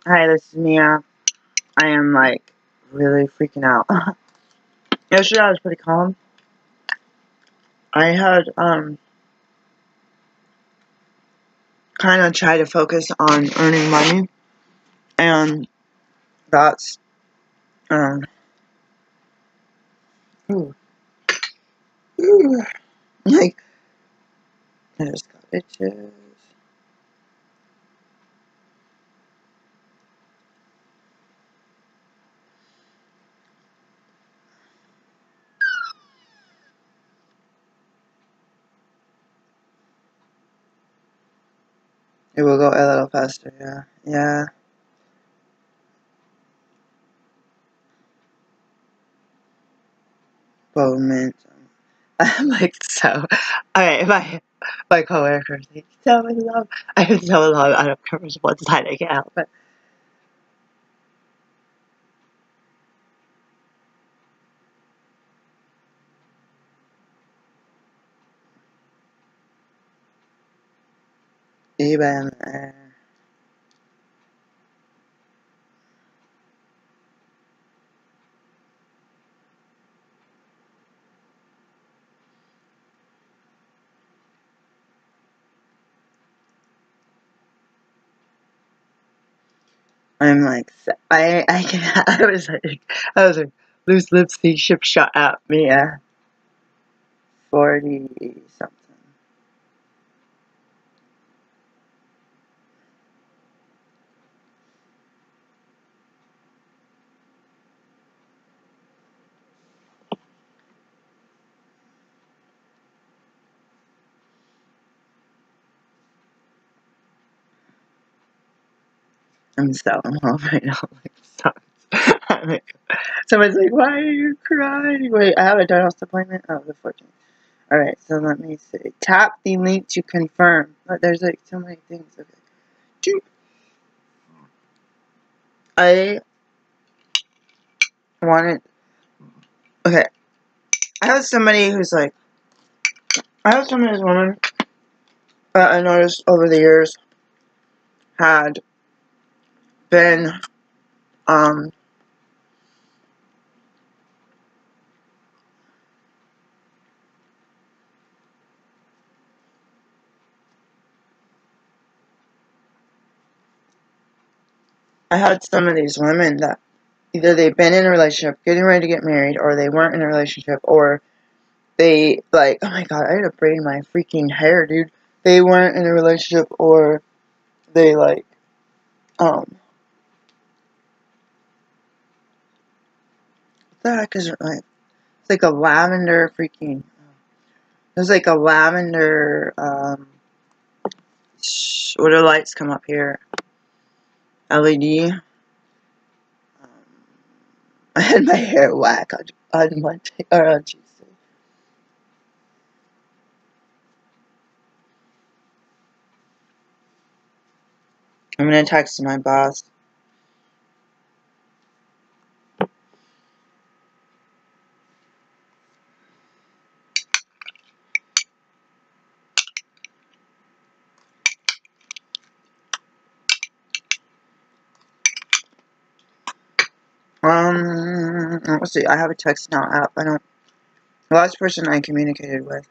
Hi, this is Mia. I am like really freaking out. Yesterday I was pretty calm. I had kind of tried to focus on earning money, and that's um ooh, ooh, like I just got itches. It will go a little faster. Yeah. Momentum. I'm like so. Alright, my coworkers like so in love. I'm so in love. I don't care what side I get out, but. Even I'm like, I can, I was like, loose lipstick ship shot at me at 40 something. I'm so in love right now. Like, I'm like, someone's like, why are you crying? Wait, I have a dentist appointment. Oh, the 14th. Alright, so let me see. Tap the link to confirm. But there's like so many things. Okay. I wanted. Okay. I have somebody who's like. I have somebody who's woman that I noticed over the years had been. Um. I had some of these women that either they've been in a relationship, getting ready to get married, or they weren't in a relationship, or they, like, oh my god, I had to braid my freaking hair, dude. They weren't in a relationship, or they, like, what the heck is it, like, it's like a lavender freaking, there's like a lavender, what do lights come up here? LED. I had my hair whack on Monday, or on Tuesday. I'm gonna text my boss. Let's see, I have a text now app. The last person I communicated with,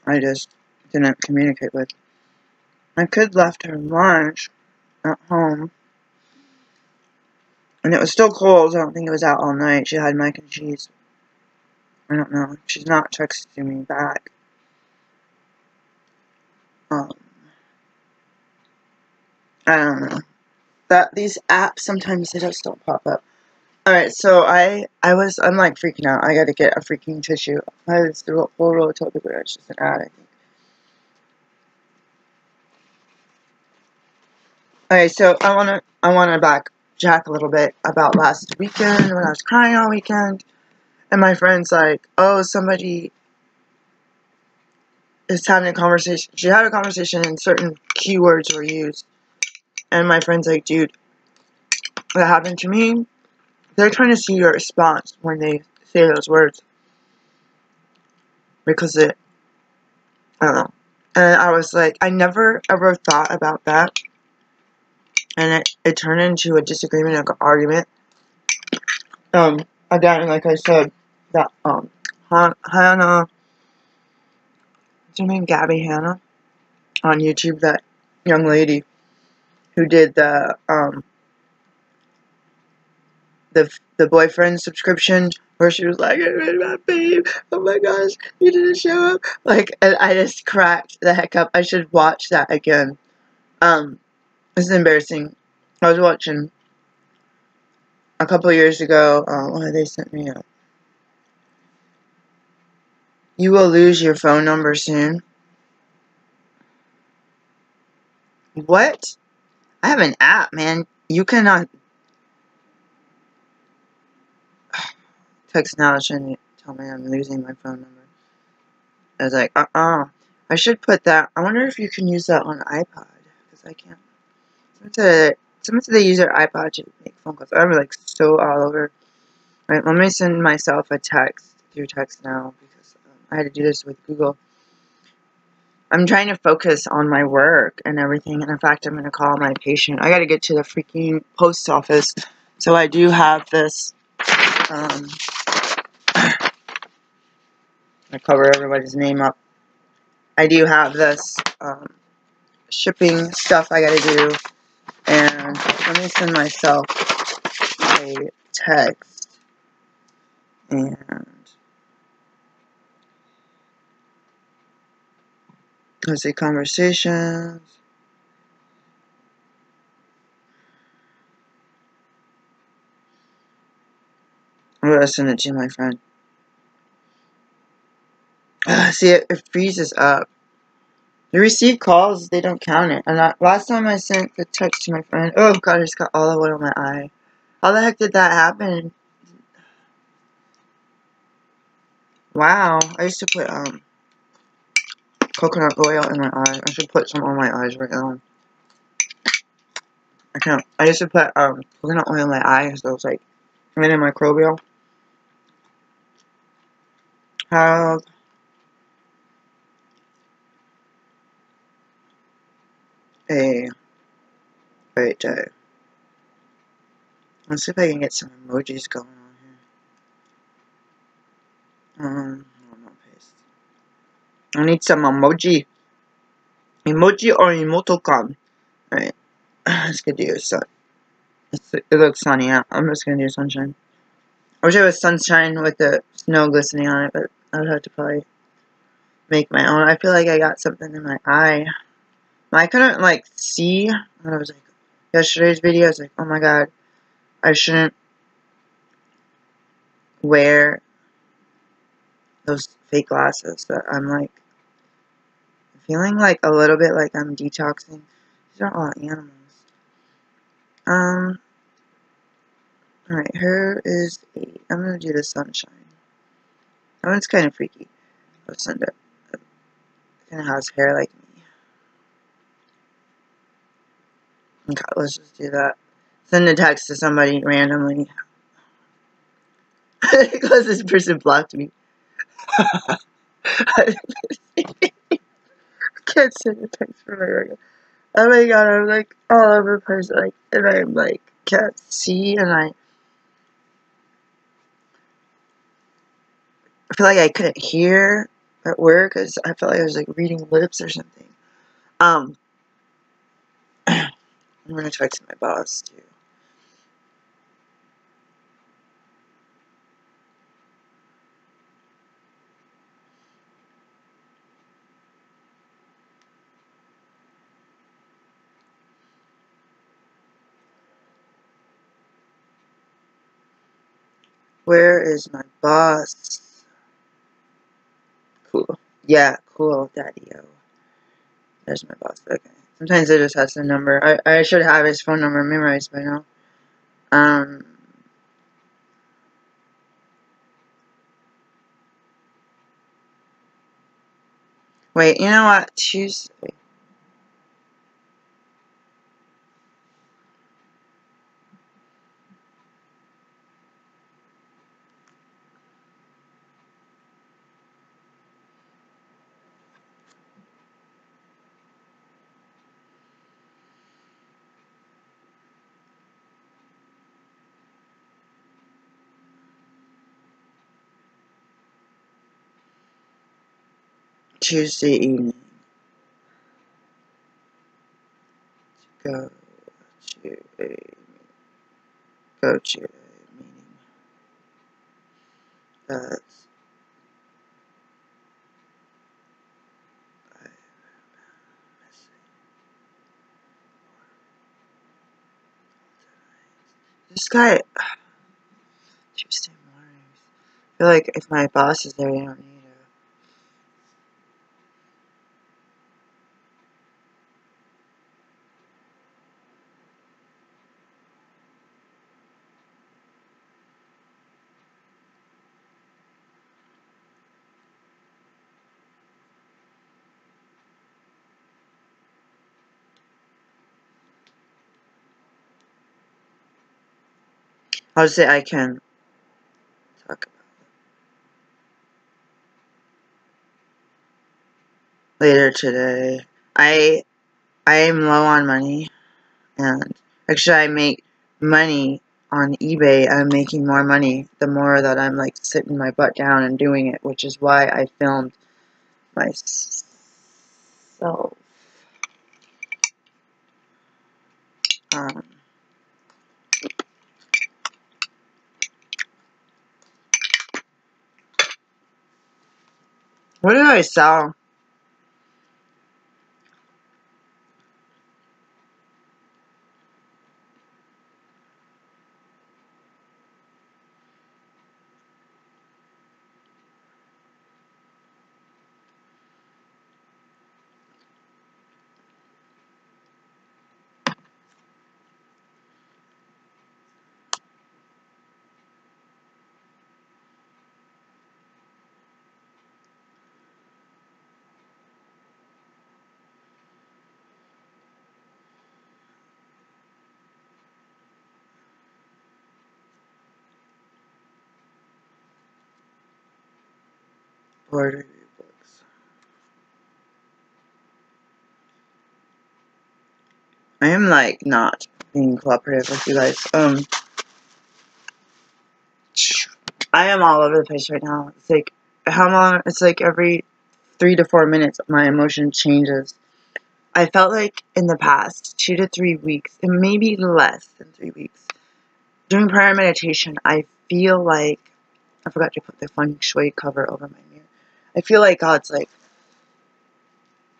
I just didn't communicate with. My kid left her lunch at home, and it was still cold. I don't think it was out all night. She had mac and cheese. I don't know. She's not texting me back. I don't know. These apps sometimes they just don't pop up. Alright, so I'm like freaking out. I gotta get a freaking tissue. I have this whole roll of toilet paper. It's just an ad, I think. Okay, so I wanna backtrack a little bit about last weekend when I was crying all weekend, and my friend's like, oh, somebody is having a conversation. She had a conversation and certain keywords were used, and my friend's like, dude, that happened to me. They're trying to see your response when they say those words because I don't know. And I was like, I never ever thought about that and it turned into a disagreement, like an argument. Again, like I said, that Hannah, what's her name, Gabby Hannah, on YouTube, that young lady who did the boyfriend subscription, where she was like, babe, oh my gosh, you didn't show up. Like, and I just cracked the heck up. I should watch that again. This is embarrassing. I was watching a couple years ago. They sent me a. You will lose your phone number soon. What? I have an app, man. You cannot text now. Shouldn't tell me I'm losing my phone number. I was like, I should put that. I wonder if you can use that on iPod, because I can't. Sometimes they use their iPod to make phone calls. I'm like so all over. Right, let me send myself a text through text now, because I had to do this with Google. I'm trying to focus on my work and everything, and in fact, I'm going to call my patient. I got to get to the freaking post office, so I do have this. I cover everybody's name up. I do have this shipping stuff I got to do, and let me send myself a text, and let's see, conversations. I'm going to send it to my friend. See, it freezes up. The received calls, they don't count it. And last time I sent the text to my friend, oh god, I just got all the oil on my eye. How the heck did that happen? Wow, I used to put coconut oil in my eye. I should put some on my eyes right now. I can't. I used to put coconut oil in my eye, so it's like antimicrobial. Have a great day. Let's see if I can get some emojis going on here. No, paste. I need some emoji. Emoji or emoticon. Alright. Let's go do sun. It looks sunny out. I'm just gonna do sunshine. I wish it was sunshine with the snow glistening on it, but I would have to probably make my own. I feel like I got something in my eye. I couldn't like see. And I was like, yesterday's video, I was like, oh my god, I shouldn't wear those fake glasses. But I'm like feeling like a little bit like I'm detoxing. These are all animals. Alright, here is I'm gonna do the sunshine. That one's kind of freaky. I'll send it. It kind of has hair like me. Okay, let's just do that. Send a text to somebody randomly. Because this person blocked me. I can't send a text from my regular. Oh my god, I'm like all over the place, like, and I'm like can't see, and I feel like I couldn't hear at work because I felt like I was like reading lips or something. I'm gonna text my boss too. Where is my boss? Cool. Yeah, cool, daddy-o. There's my boss. Okay. Sometimes it just has the number. I should have his phone number memorized by now. Wait, you know what? Tuesday. Tuesday evening. Go to a meeting. That's this guy. Tuesday mornings. I feel like if my boss is there, I don't need to. I'll just say I can talk about it later today. I am low on money, and actually I make money on eBay. I'm making more money the more that I'm like sitting my butt down and doing it, which is why I filmed myself. What did I sell? Order books. I am like not being cooperative with you guys. I am all over the place right now. It's like how long? It's like every 3 to 4 minutes, my emotion changes. I felt like in the past 2 to 3 weeks, and maybe less than 3 weeks, during prayer and meditation, I feel like I forgot to put the feng shui cover over my mirror. I feel like God's like,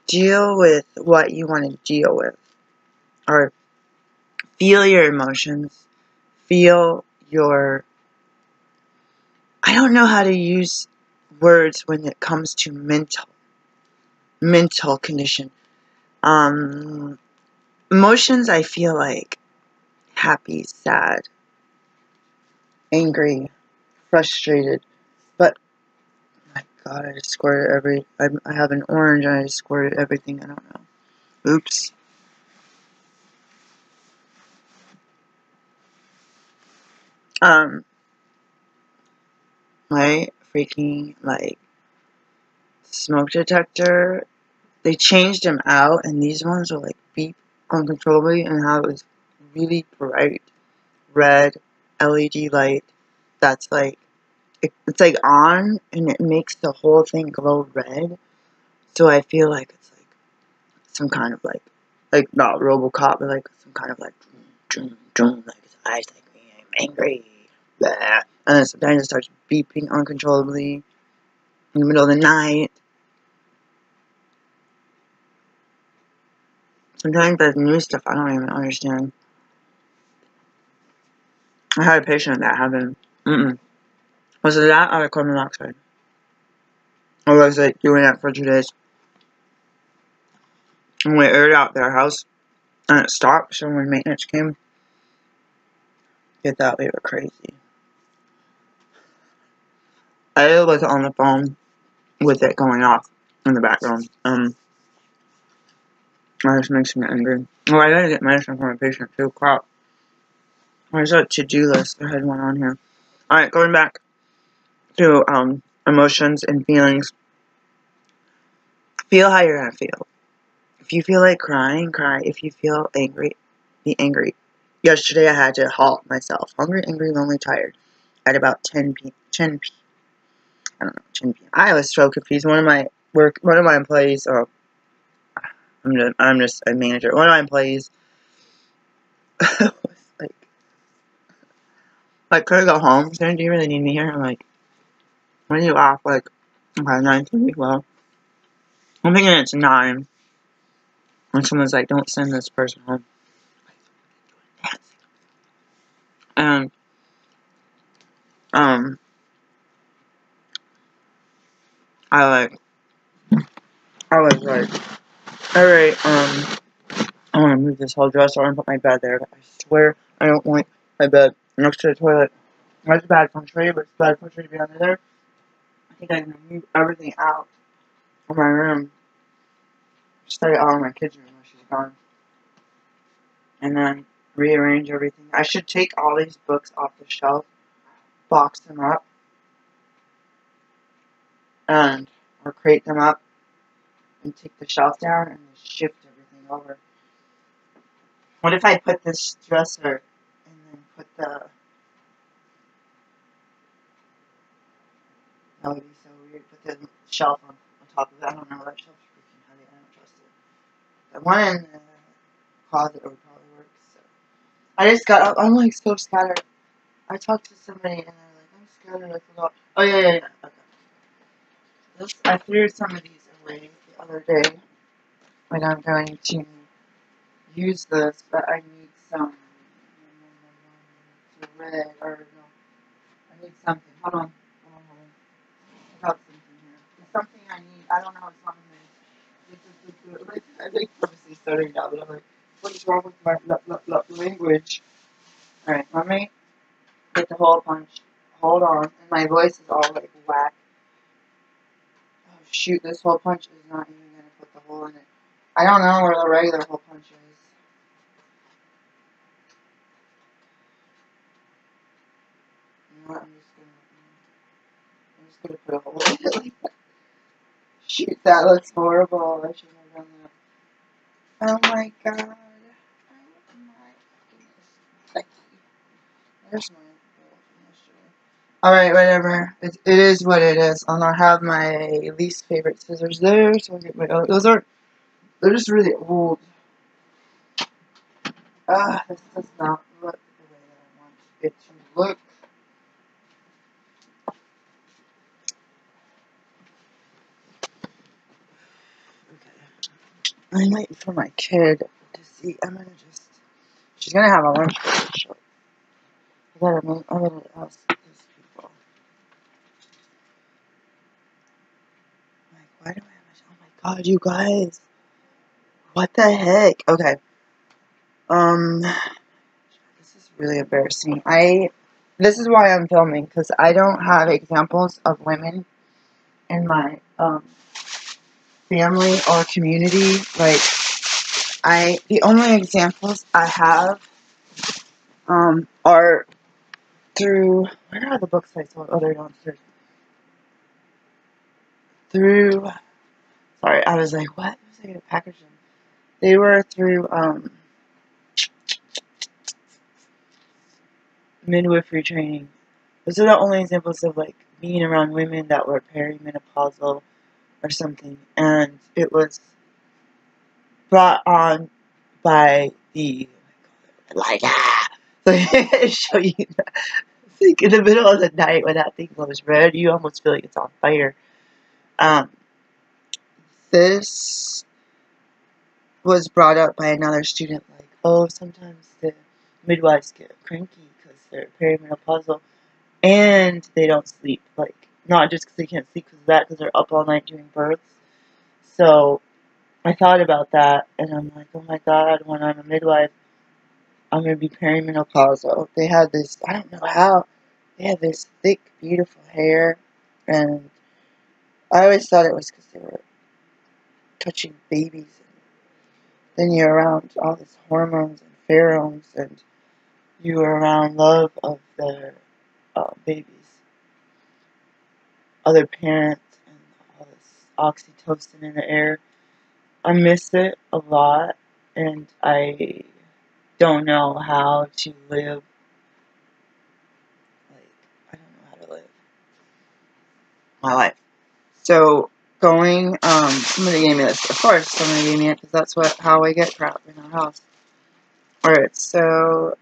deal with what you want to deal with, or feel your emotions, feel your. I don't know how to use words when it comes to mental condition. Emotions, I feel like happy, sad, angry, frustrated, but my God, I just squirted I have an orange and I just squirted everything. I don't know. Oops. My freaking like smoke detector. They changed them out, and these ones are like beep uncontrollably, and how it was really bright red LED light that's like it's like on, and it makes the whole thing glow red. So I feel like it's like some kind of like not RoboCop, but like some kind of like like his eyes like me, I'm angry, blah. And then sometimes it starts beeping uncontrollably in the middle of the night. Sometimes there's new stuff I don't even understand. I had a patient that happened. Was it that or the carbon monoxide? I was like doing that for 2 days. And we aired out their house and it stopped, so when maintenance came, they thought we were crazy. I was on the phone with it going off in the background. That just makes me angry. Oh, I gotta get medicine for my patient too. Crap. There's a to-do list. I had one on here. Alright, going back to emotions and feelings. Feel how you're gonna feel. If you feel like crying, cry. If you feel angry, be angry. Yesterday I had to halt myself. Hungry, angry, lonely, tired. At about 10 p.m. I don't know, 10 p.m. I was so confused. One work. One of my employees, I'm just a manager. One of my employees was like, could I go home? Do you really need me here? I'm like, when are you off? Like, okay, 9:30. Well, I'm thinking it's 9. And someone's like, don't send this person home. And, I was like, alright, I want to move this whole dresser. I want to put my bed there. But I swear, I don't want my bed next to the toilet. That's bad feng shui, but it's bad feng shui to be under there. I think I'm going to move everything out of my room. Start it all in my kitchen when she's gone. And then rearrange everything. I should take all these books off the shelf, box them up, or crate them up, and take the shelf down and shift everything over. What if I put this dresser and then put the... That would be so weird. Put the shelf on top of it. I don't know. That shelf's freaking heavy. I don't trust it. The one in the closet would probably work. So I just got up. I'm like so scattered. I talked to somebody and they're like, I'm scattered. I forgot. Oh, yeah. Okay. I threw some of these away the other day. And I'm going to use this, but I need some red, or no, I need something. Hold on. I got something here. There's something I need. I don't know what's on this. I think purposely stuttering now, but I'm like, what is wrong with my language? Alright, let me get the hole punch. Hold on. And my voice is all like whack. Oh shoot, this hole punch is not even going to put the hole in it. I don't know where the regular hole punch is. You know what, I'm just gonna put a hole in it like that. Shoot, that looks horrible. I shouldn't have done that. Oh my god. Oh my goodness. There's my bowl from yesterday. Alright, whatever. It is what it is. And I have my least favorite scissors there, so I'll get my own. They're just really old. This does not look the way that I want it to look. Okay. I'm waiting for my kid to see. She's gonna have a lunch break. I gotta ask these people. Like, why do I have oh my god, you guys. What the heck? Okay. This is really embarrassing. This is why I'm filming, because I don't have examples of women in my, family or community. Like, the only examples I have, are through, where are the books I sold? Oh, they're downstairs. Sorry, I was like, what? Was I gonna package them? They were through, midwifery training. Those are the only examples of, like, being around women that were perimenopausal or something. And it was brought on by the, like, show you that. Like, in the middle of the night when that thing goes red, you almost feel like it's on fire. This was brought up by another student, like, oh, sometimes the midwives get cranky because they're perimenopausal and they don't sleep. Like, not just because they can't sleep because of that, because they're up all night doing births. So I thought about that, and I'm like, oh my god, when I'm a midwife, I'm going to be perimenopausal. They had this, I don't know how, they had this thick, beautiful hair, and I always thought it was because they were touching babies. And then you're around all these hormones and pheromones, and you were around love of their babies, other parents, and all this oxytocin in the air. I miss it a lot, and I don't know how to live. Like, I don't know how to live my life. So going, somebody gave me this. Of course, somebody gave me it because that's how I get crap in our house. Alright, so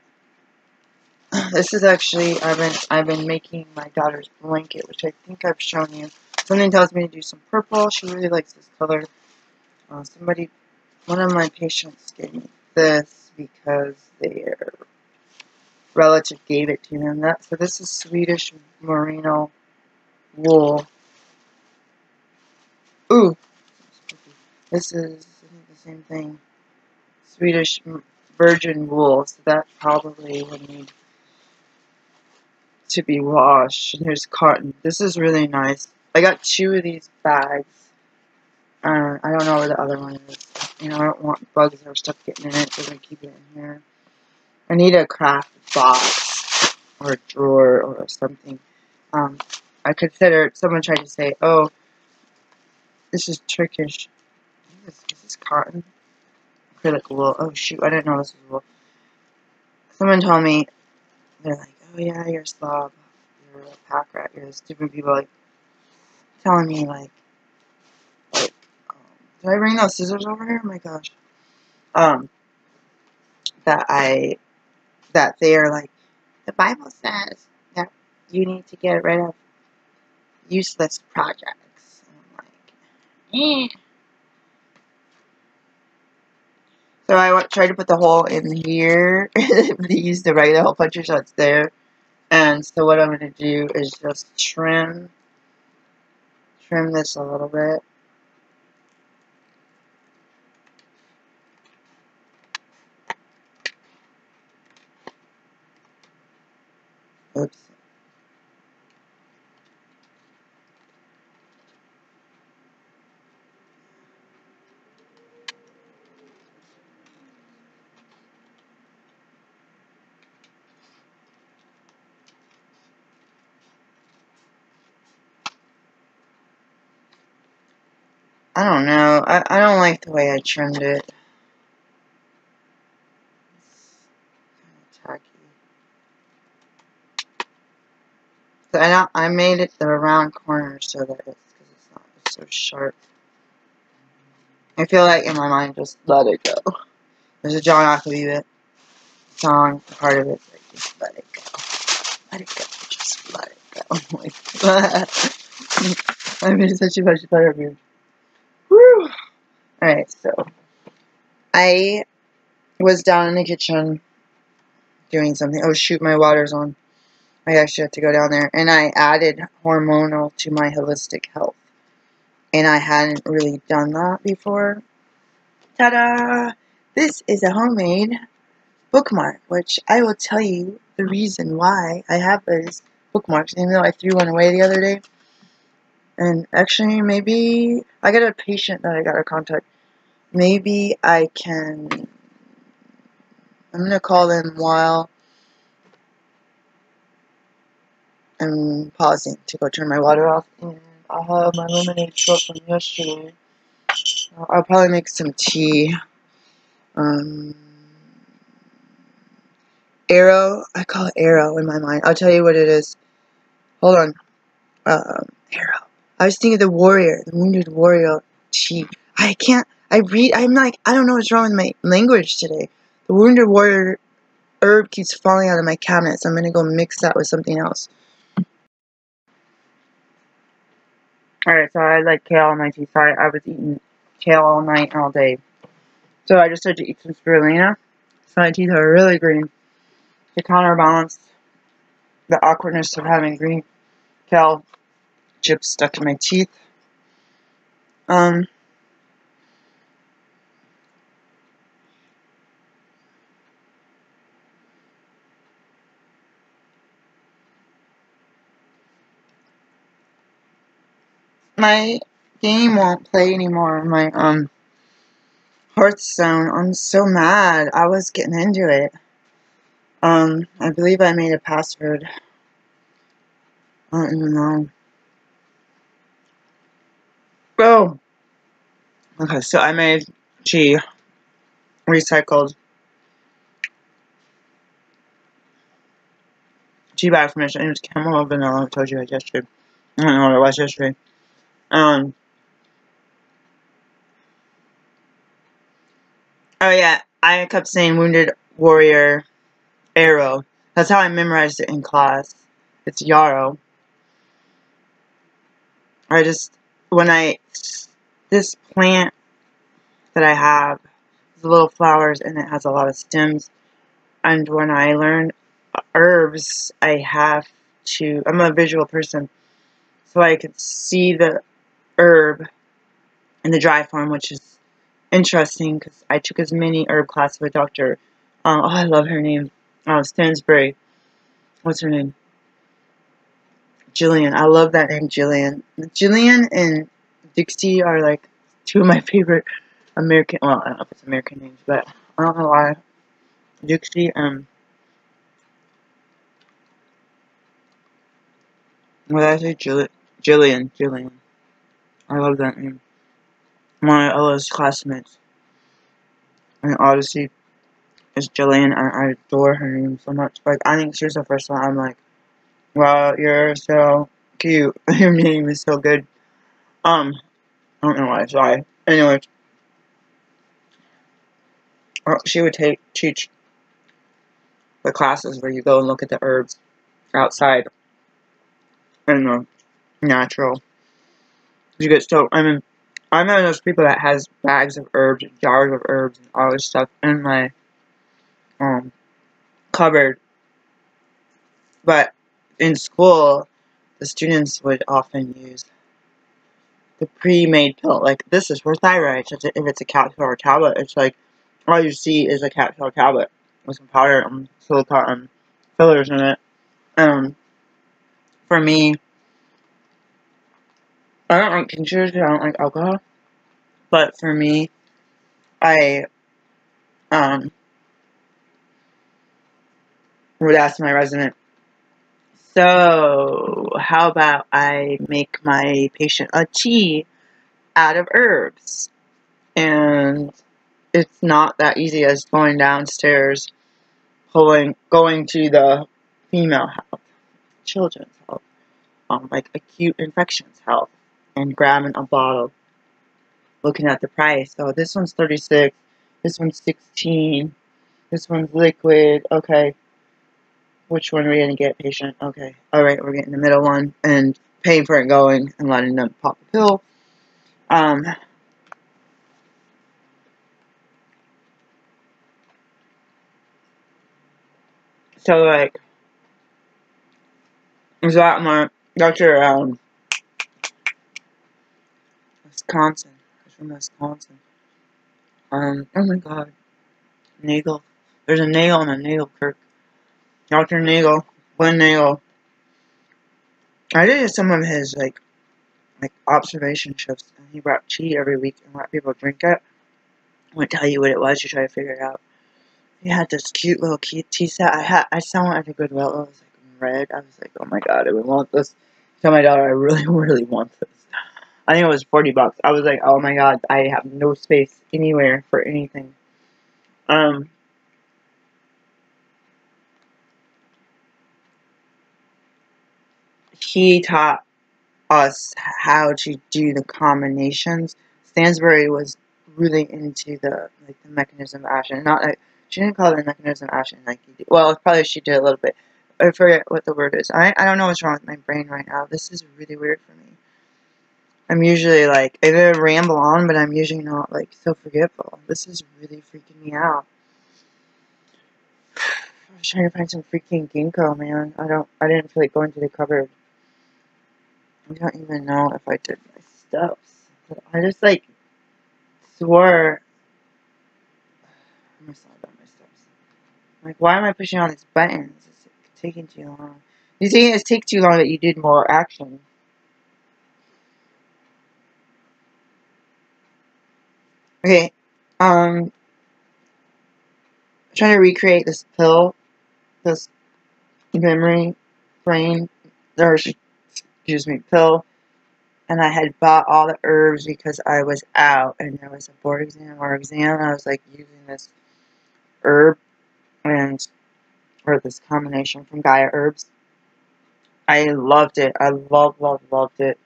this is actually I've been making my daughter's blanket, which I think I've shown you. Something tells me to do some purple. She really likes this color. One of my patients gave me this because their relative gave it to them. So this is Swedish merino wool. Ooh, this is the same thing. Swedish virgin wool. So that probably would need to be washed. And here's cotton. This is really nice. I got 2 of these bags. I don't know where the other one is. You know, I don't want bugs or stuff getting in it, so I'm going to keep it in here. I need a craft box or a drawer or something. I consider, someone tried to say, oh, this is Turkish. Is this cotton? Acrylic wool. Oh, shoot, I didn't know this was wool. Someone told me, they're like, oh, yeah, you're a slob. You're a pack rat. You're stupid people, like, telling me, like, did I bring those scissors over here? Oh, my gosh. That they are like, the Bible says that you need to get rid of useless projects. And I'm like, eh. So I tried to put the hole in here. They used the regular hole puncher, so it's there. And so what I'm going to do is just trim this a little bit. Oops. I don't know. I don't like the way I trimmed it. It's kind of tacky. So I made it the round corner so that it's not so sharp. I feel like in my mind, just let it go. There's a John Aquaviva song, part of it, like, just let it go. Let it go. Just let it go. Like, I made such a bunch of better views. Woo! Alright, so I was down in the kitchen doing something. Oh shoot, my water's on. I actually have to go down there. And I added hormonal to my holistic health. And I hadn't really done that before. Ta-da! This is a homemade bookmark, which I will tell you the reason why I have those bookmarks, even though I threw one away the other day. And actually, maybe I got a patient that I got to contact. Maybe I can. I'm gonna call them while I'm pausing to go turn my water off, and I'll have my lemonade short from yesterday. I'll probably make some tea. Arrow. I call it Arrow in my mind. I'll tell you what it is. Hold on. Arrow. I was thinking the wounded warrior tea. I'm like, I don't know what's wrong with my language today. The wounded warrior herb keeps falling out of my cabinet, so I'm going to go mix that with something else. Alright, so I like kale on my tea. So I was eating kale all night and all day. So I just had to eat some spirulina. So my teeth are really green to counterbalance the awkwardness of having green kale chips stuck in my teeth. My game won't play anymore. My Hearthstone. I'm so mad. I was getting into it. I believe I made a password. I don't even know. Oh! Okay, so I made recycled tea bag from it. It was caramel vanilla. I told you guys yesterday. I don't know what it was yesterday. Oh yeah, I kept saying wounded warrior arrow. That's how I memorized it in class. It's yarrow. I just, when I, this plant that I have, the little flowers, and it has a lot of stems. And when I learn herbs, I have to, I'm a visual person, so I could see the herb in the dry form, which is interesting because I took as many herb classes with Dr. Oh, I love her name. Stansbury. What's her name? Jillian. I love that name, Jillian. Jillian and Dixie are like two of my favorite American, well, I don't know if it's American names, but I don't know why. Dixie, what did I say? Jillian. Jillian. I love that name. One of Ella's classmates in Odyssey is Jillian, and I adore her name so much. Like, I think she's the first one. I'm like, wow, you're so cute. Your name is so good. I don't know why, sorry. Anyways, she would teach the classes where you go and look at the herbs outside in the natural. You get so, I mean, I'm one of those people that has bags of herbs, and jars of herbs, and all this stuff in my cupboard. But in school, the students would often use the pre-made pill. Like, this is for thyroid. If it's a capsule or a tablet, it's like, all you see is a capsule or tablet with some powder and silicone fillers in it. For me, I don't like tinctures because I don't like alcohol. But for me, I, would ask my resident, so how about I make my patient a tea out of herbs? And it's not that easy as going downstairs, going to the female health, children's health, like acute infections health, and grabbing a bottle, looking at the price. So this one's 36, this one's 16, this one's liquid. Okay, which one are we gonna get, patient? Okay, all right, we're getting the middle one and paying for it going and letting them pop the pill. So like, is that my Dr. Wisconsin? He's from Wisconsin. Oh my God, Nagel. There's a Nagel and a Nagel Kirk. Dr. Nagel, Glenn Nagel. I did some of his like observation shifts, and he brought tea every week and let people drink it. I wouldn't tell you what it was. You try to figure it out. He had this cute little tea set. I saw one at the Goodwill. It was like red. I was like, oh my God, I would want this. Tell my daughter, I really, really want this. I think it was $40. I was like, oh my God, I have no space anywhere for anything. He taught us how to do the combinations. Stansbury was really into the mechanism of action. Not like, she didn't call it the mechanism of action like you do. Well, probably she did a little bit. I forget what the word is. I don't know what's wrong with my brain right now. This is really weird for me. I'm usually like, I gotta ramble on, but I'm usually not like so forgetful. This is really freaking me out. I was trying to find some freaking ginkgo, man. I didn't feel like going to the cupboard. I don't even know if I did my steps. I just like swore. I'm just not done my steps. Like, why am I pushing all these buttons? It's taking too long. You see, it takes too long that you did more action. Okay, trying to recreate this pill, this memory brain, or excuse me, pill, and I had bought all the herbs because I was out and there was a board exam or exam, and I was like using this herb or this combination from Gaia Herbs. I loved it. I loved it.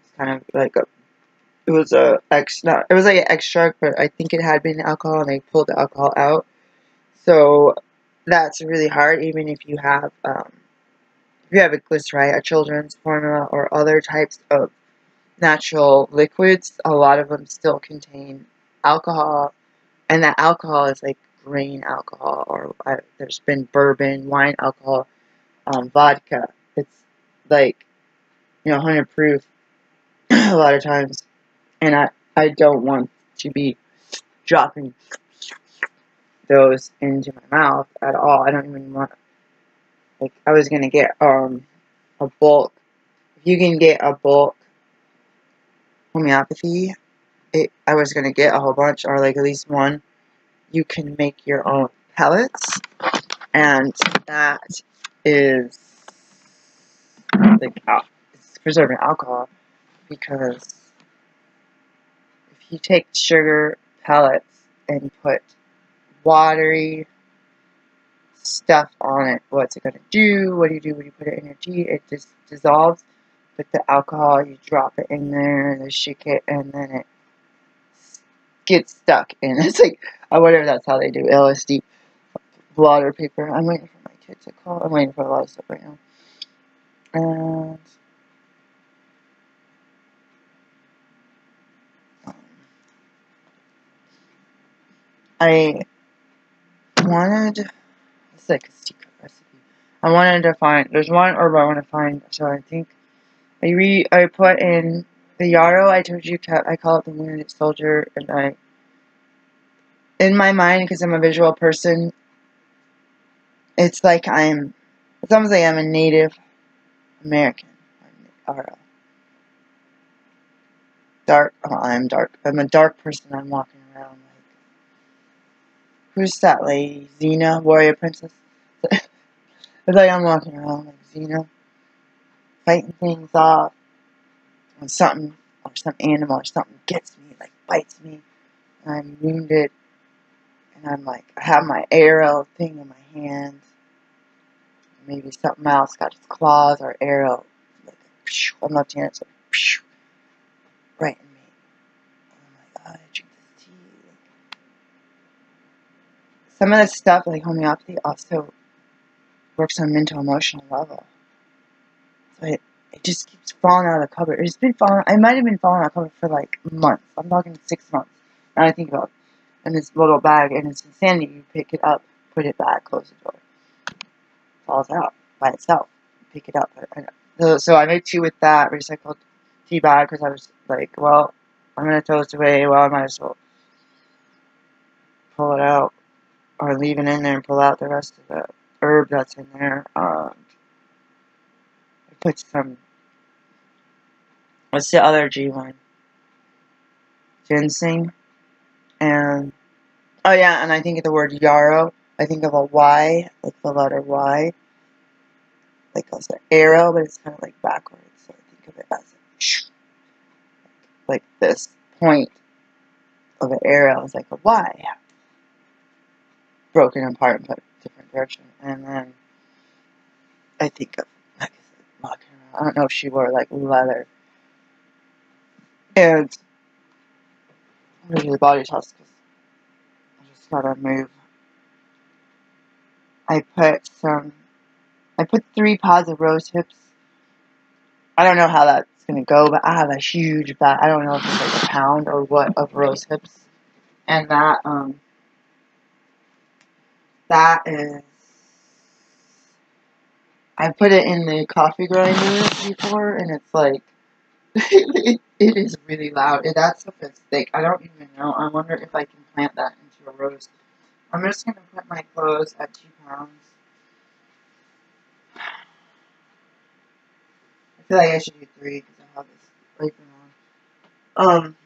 It's kind of like a It was a no, it was like an extract, but I think it had been alcohol, and they pulled the alcohol out. So that's really hard, even if you have a glyceride, a children's formula, or other types of natural liquids. A lot of them still contain alcohol, and that alcohol is like grain alcohol, or there's been bourbon, wine alcohol, vodka. It's like 100 proof a lot of times, and I don't want to be dropping those into my mouth at all. I don't even want, like, I was gonna get a bulk. If you can get a bulk homeopathy, I was gonna get a whole bunch, or like at least one. You can make your own pellets, and that is like it's preserving alcohol, because if you take sugar pellets and put watery stuff on it, what's it going to do? What do you do when you put it in your tea? It just dissolves. But the alcohol, you drop it in there and shake it, and then it gets stuck in. It's like, I wonder if that's how they do LSD. Blotter paper. I'm waiting for my kids to call. I'm waiting for a lot of stuff right now. And I wanted, it's like a secret recipe. I wanted to find, there's one herb I want to find, so I think I put in the yarrow. I told you, I call it the wounded soldier, and in my mind, because I'm a visual person, it's almost like I'm a Native American, or I'm dark. I'm a dark person. I'm walking around like, who's that lady? Xena, warrior princess. It's like I'm walking around like Xena, fighting things off. When something or some animal or something gets me, like bites me, and I'm wounded, and I'm like, I have my arrow thing in my hand. Maybe something else got its claws or arrow. Like, I'm left-handed, so right in me. And I'm like, oh, I drink this tea. Some of the stuff, like homeopathy, also works on mental emotional level. So it just keeps falling out of the cupboard. It's been falling. I might have been falling out of the cupboard for like months. I'm talking 6 months. And I think about it. In this little bag, and it's insanity. You pick it up, put it back, close the door. It falls out by itself. Pick it up. So I made tea with that recycled tea bag, because I was like, well, I'm going to throw this away. Well, I might as well pull it out, or leave it in there and pull out the rest of the herb that's in there. I put some, what's the other G one? Ginseng. And, oh yeah, and I think of the word yarrow. I think of a Y, like the letter Y. Like it's an arrow, but it's kind of like backwards. So I think of it as like this point of an arrow is like a Y, broken apart and put in a different direction. And then I think of, like I said, walking around. I don't know if she wore like leather. And I'm going to the body toss, because I just gotta move. I put 3 pods of rose hips. I don't know how that's gonna go, but I have a huge bag. I don't know if it's like a pound or what of rose hips. And that is, I put it in the coffee grinder before, and it's like, it is really loud. That stuff is thick. I don't even know. I wonder if I can plant that into a rose. I'm just going to put my clothes at 2 pounds. I feel like I should do 3, because I have this apron on.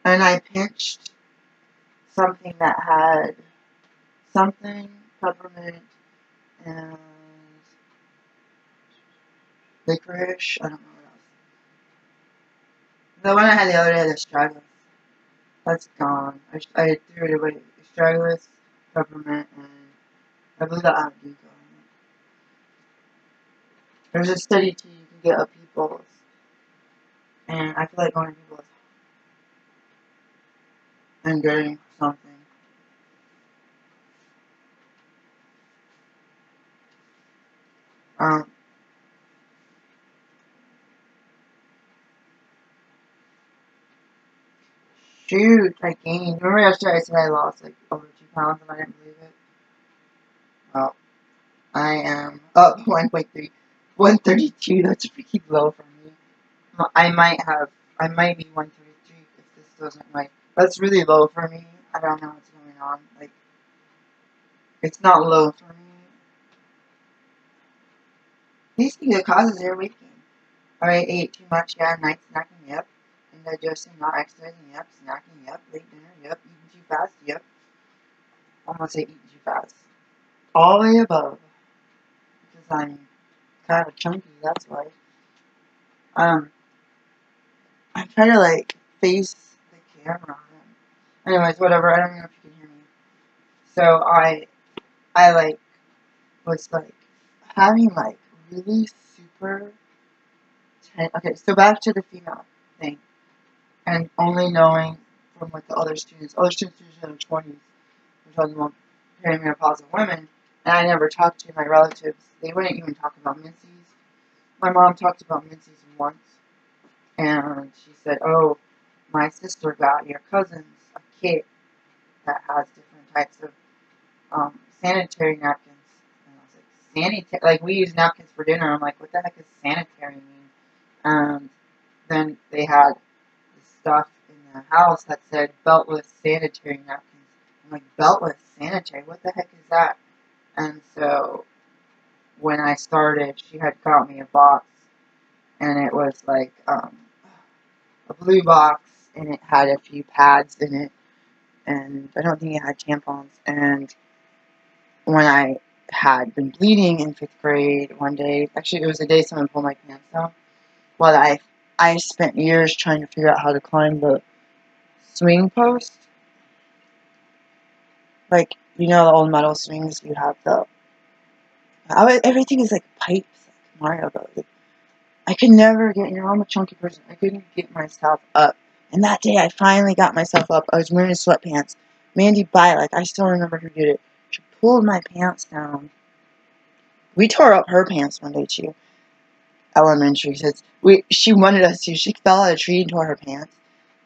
And I pinched something that had peppermint, and licorice. I don't know what else. The one I had the other day, the Straggles, that's gone. I threw it away. Straggles, peppermint, and I blew that out of Ginkgo. There's a steady tea you can get at People's. And I feel like going to people's and getting something. Um, shoot, I gained. Remember yesterday I said I lost like over 2 pounds and I didn't believe it? Well, I am up 1.3. 132, that's freaking low for me. I might be 133 if this doesn't like, that's really low for me. I don't know what's going on. Like, it's not low for me. These things that causes hair waking. I ate too much, yeah, night snacking, yep. Indigestion, not exercising, yep. Snacking, yep. Late dinner, yep. Eating too fast, yep. Almost say eating too fast. All the above. Because I'm kind of chunky, that's why. Um, I try to, like, face the camera. Anyways, whatever, I don't know if you can hear me. So, like, was, like, having, like, really super okay, so back to the female thing. And only knowing from, like, the other students usually in their 20s, we're talking about perimenopausal women, and I never talked to my relatives. They wouldn't even talk about menses. My mom talked about menses once, and she said, "Oh, my sister got your cousin's a kit that has different types of sanitary napkins." And I was like, "Sanitary? Like, we use napkins for dinner." I'm like, "What the heck does sanitary mean?" And then they had this stuff in the house that said beltless sanitary napkins. I'm like, beltless sanitary? What the heck is that? And so when I started, she had got me a box, and it was like a blue box, and it had a few pads in it, and I don't think it had tampons. And when I had been bleeding in 5th grade one day, actually it was the day someone pulled my pants down, well, I spent years trying to figure out how to climb the swing post. Like, you know the old metal swings, you have the... everything is like pipes, like Mario Bros. Like, I could never get, I'm a chunky person, I couldn't get myself up. And that day I finally got myself up. I was wearing sweatpants. Mandy Bylick, I still remember who did it. She pulled my pants down. We tore up her pants one day too. Elementary. She wanted us to. She fell out of a tree and tore her pants.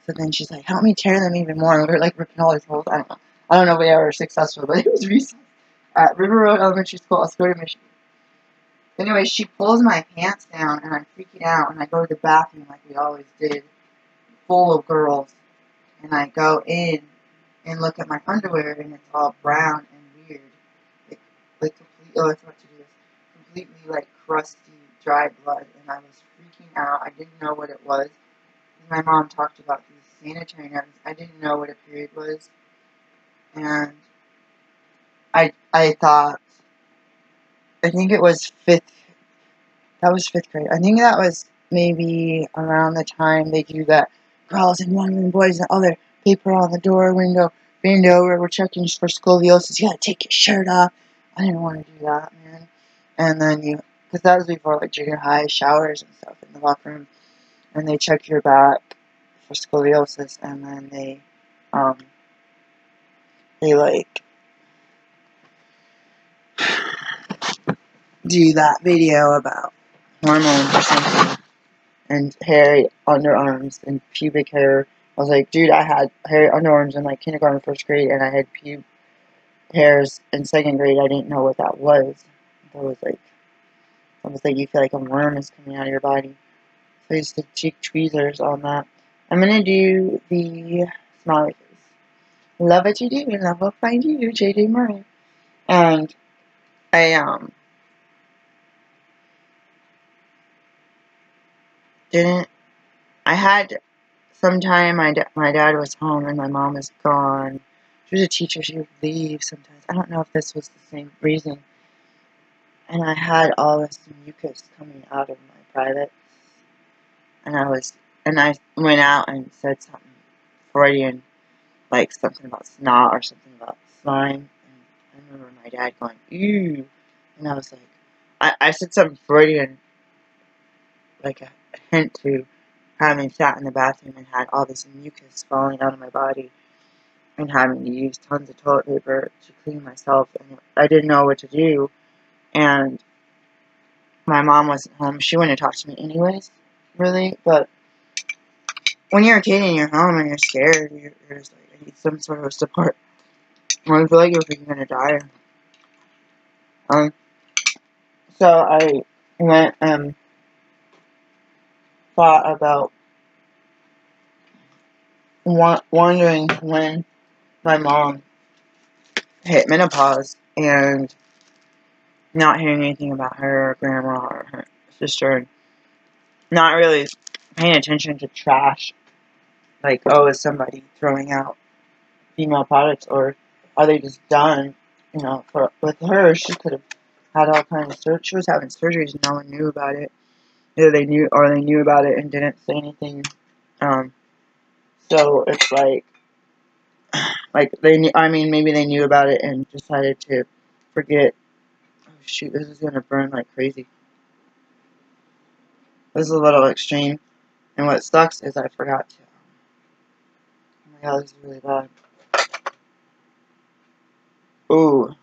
So then she's like, help me tear them even more. And we were like ripping all these holes. I don't know. I don't know if we ever were successful, but it was recent. At River Road Elementary School, Oscoda, Michigan. Anyway, she pulls my pants down, and I'm freaking out, and I go to the bathroom like we always did, full of girls. And I go in and look at my underwear, and it's all brown and weird. Like completely, oh, that's what to do. Completely, like, crusty, dry blood, and I was freaking out. I didn't know what it was. My mom talked about these sanitary napkins. I didn't know what a period was. And I thought, I think it was that was 5th grade. I think that was maybe around the time they do that girls in one room, boys in the other, paper on the door, window, where we're checking for scoliosis. You gotta take your shirt off. I didn't want to do that, man. And then because that was before, like, junior high showers and stuff in the locker room. And they check your back for scoliosis, and then they like do that video about hormones or something, and hairy underarms and pubic hair. I was like, dude, I had hairy underarms in like kindergarten, 1st grade, and I had pube hairs in 2nd grade. I didn't know what that was. That was like, almost like you feel like a worm is coming out of your body. So I used to cheek tweezers on that. I'm gonna do the smiley face. Love what you do, and love will find you, JJ Murray. And I didn't. I had some time. My dad was home and my mom was gone. She was a teacher. She would leave sometimes. I don't know if this was the same reason. And I had all this mucus coming out of my privates, and I went out and said something Freudian, like something about snot or something about slime. And I remember my dad going, ew, and I was like, I said something Freudian, like a hint to having sat in the bathroom and had all this mucus falling out of my body and having to use tons of toilet paper to clean myself. And I didn't know what to do. And my mom wasn't home. She wouldn't have talked to me anyways, really. But when you're a kid and you're home and you're scared, you're just like, I need some sort of support. When I feel like you're freaking gonna die. So I went and thought about wondering when my mom hit menopause and not hearing anything about her grandma or her sister, and not really paying attention to trash. Like, oh, is somebody throwing out female products, or are they just done? You know, with her, she could have had all kinds of surgery. She was having surgeries, and no one knew about it. Either they knew, or they knew about it and didn't say anything. So it's like they knew. I mean, maybe they knew about it and decided to forget. Oh shoot, this is gonna burn like crazy. This is a little extreme, and what sucks is I forgot to. Oh my god, this is really bad. Ooh.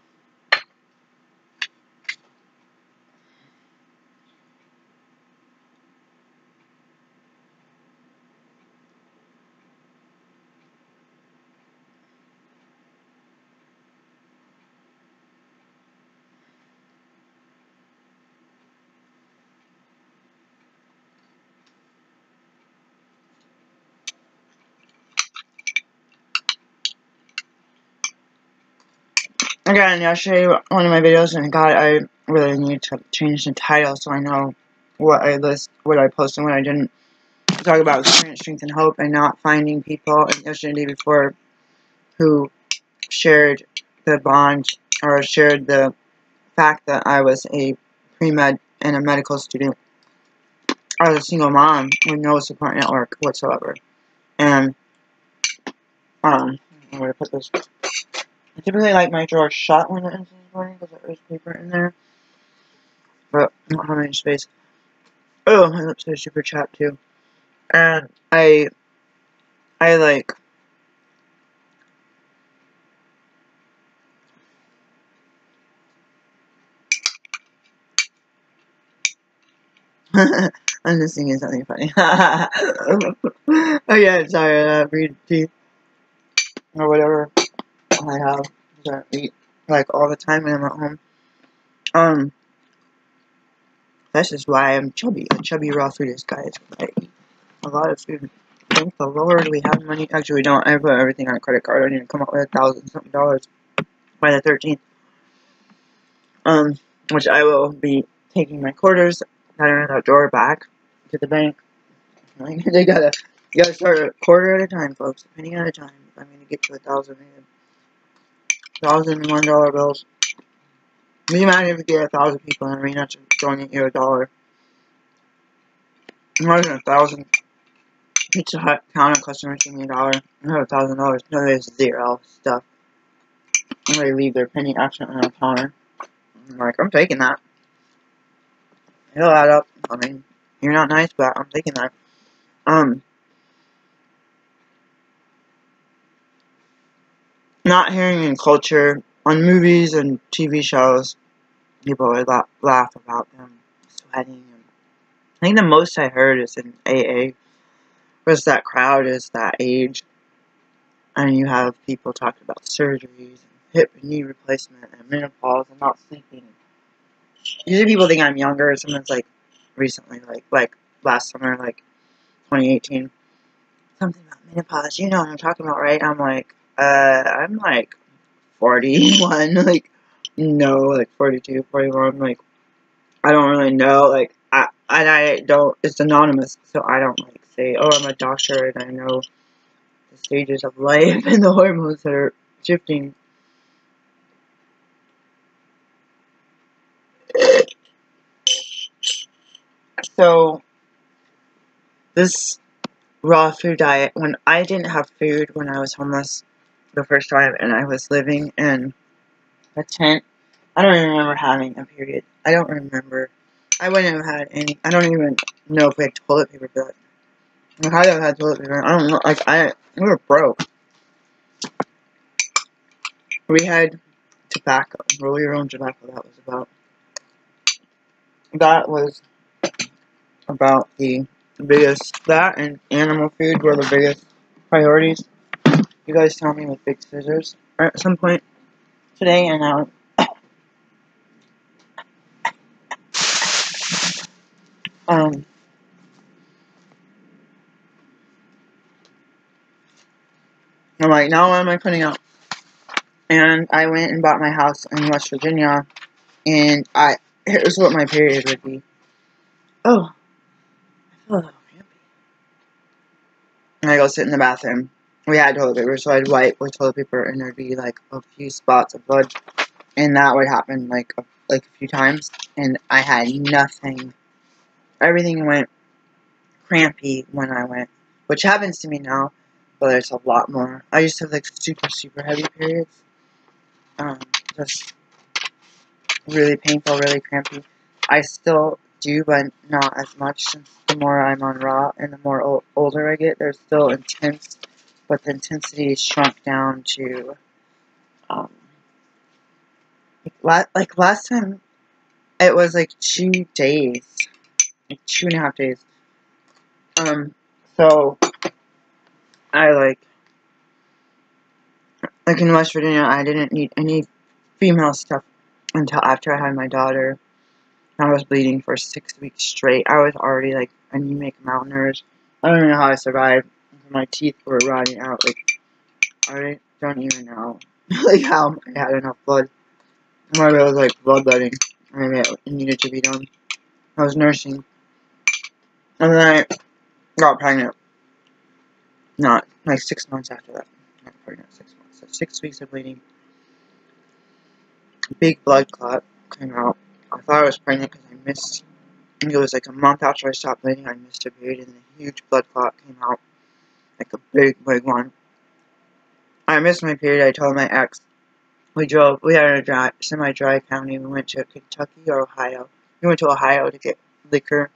Again, yesterday, one of my videos, and God, I really need to change the title so I know what I post and what I didn't. Talk about experience, strength, and hope, and not finding people. And yesterday, the day before, who shared the bond, or shared the fact that I was a pre-med and a medical student. I was a single mom with no support network whatsoever. And, I'm going to put this. I typically like my drawer shut when it ends in the morning because there's paper in there. But I don't have any space. Oh, my lips are super chapped too. And I like. I'm just thinking something funny. Oh yeah, sorry, breed teeth. Or whatever I have. I eat like all the time when I'm at home. That's just why I'm chubby. A chubby raw foodist, guys. I eat a lot of food. Thank the Lord we have money. Actually, we don't. I put everything on a credit card. I need to come up with $1,000-something by the 13th. Which I will be taking my quarters that are in that drawer back to the bank. Like, you gotta start a quarter at a time, folks. A penny at a time. I'm gonna get to 1,000. $1,001 bills. Can you imagine if you get 1,000 people in the arena to donate you $1? Imagine 1,000 Pizza Hut counter customers give me $1. I have $1,000. No, there's zero stuff. I'm gonna leave their penny accidentally on the counter. I'm like, I'm taking that. It'll add up. I mean, you're not nice, but I'm taking that. Not hearing in culture, on movies and TV shows, people would laugh about them sweating. I think the most I heard is in AA, was that crowd is that age, and you have people talking about surgeries, and hip and knee replacement, and menopause, and not sleeping. Usually people think I'm younger, sometimes like recently, like last summer, like 2018. Something about menopause, you know what I'm talking about, right? I'm like 41, like, no, like 42, 41, like, I don't really know, like, I don't, it's anonymous, so I don't, like, say, oh, I'm a doctor, and I know the stages of life and the hormones that are shifting. So, this raw food diet, when I didn't have food when I was homeless the first time, and I was living in a tent, I don't even remember having a period. I don't remember. I wouldn't have had any. I don't even know if we had toilet paper, but I had toilet paper. I don't know. Like, we were broke. We had tobacco. Roll your own tobacco. That was about the biggest. That and animal food were the biggest priorities. You guys tell me with big scissors at some point today, and um, I'm like, now what am I putting out? And I went and bought my house in West Virginia, and here's what my period would be. Oh, I feel a little crampy. And I go sit in the bathroom. We had toilet paper, so I'd wipe with toilet paper, and there'd be like a few spots of blood, and that would happen like a few times, and I had nothing. Everything went crampy when I went, which happens to me now, but there's a lot more. I used to have like super heavy periods, just really painful, really crampy. I still do, but not as much. Since the more I'm on raw and the more older I get, they're still intense, but the intensity is shrunk down to, like last time, it was like 2 days, like 2.5 days. So I like in West Virginia, I didn't need any female stuff until after I had my daughter. I was bleeding for 6 weeks straight. I was already like anemic, malnourished. I don't even know how I survived. My teeth were rotting out. Like, I don't even know like how I had enough blood. Maybe it was like bloodletting. Maybe it needed to be done. I was nursing, and then I got pregnant. Not like 6 months after that. Not pregnant, 6 months. So 6 weeks of bleeding. Big blood clot came out. I thought I was pregnant because I missed. I think it was like a month after I stopped bleeding. I missed a period, and a huge blood clot came out, like a big one. I missed my period. I told my ex. We had a semi-dry county. We went to Kentucky or Ohio. We went to Ohio to get liquor.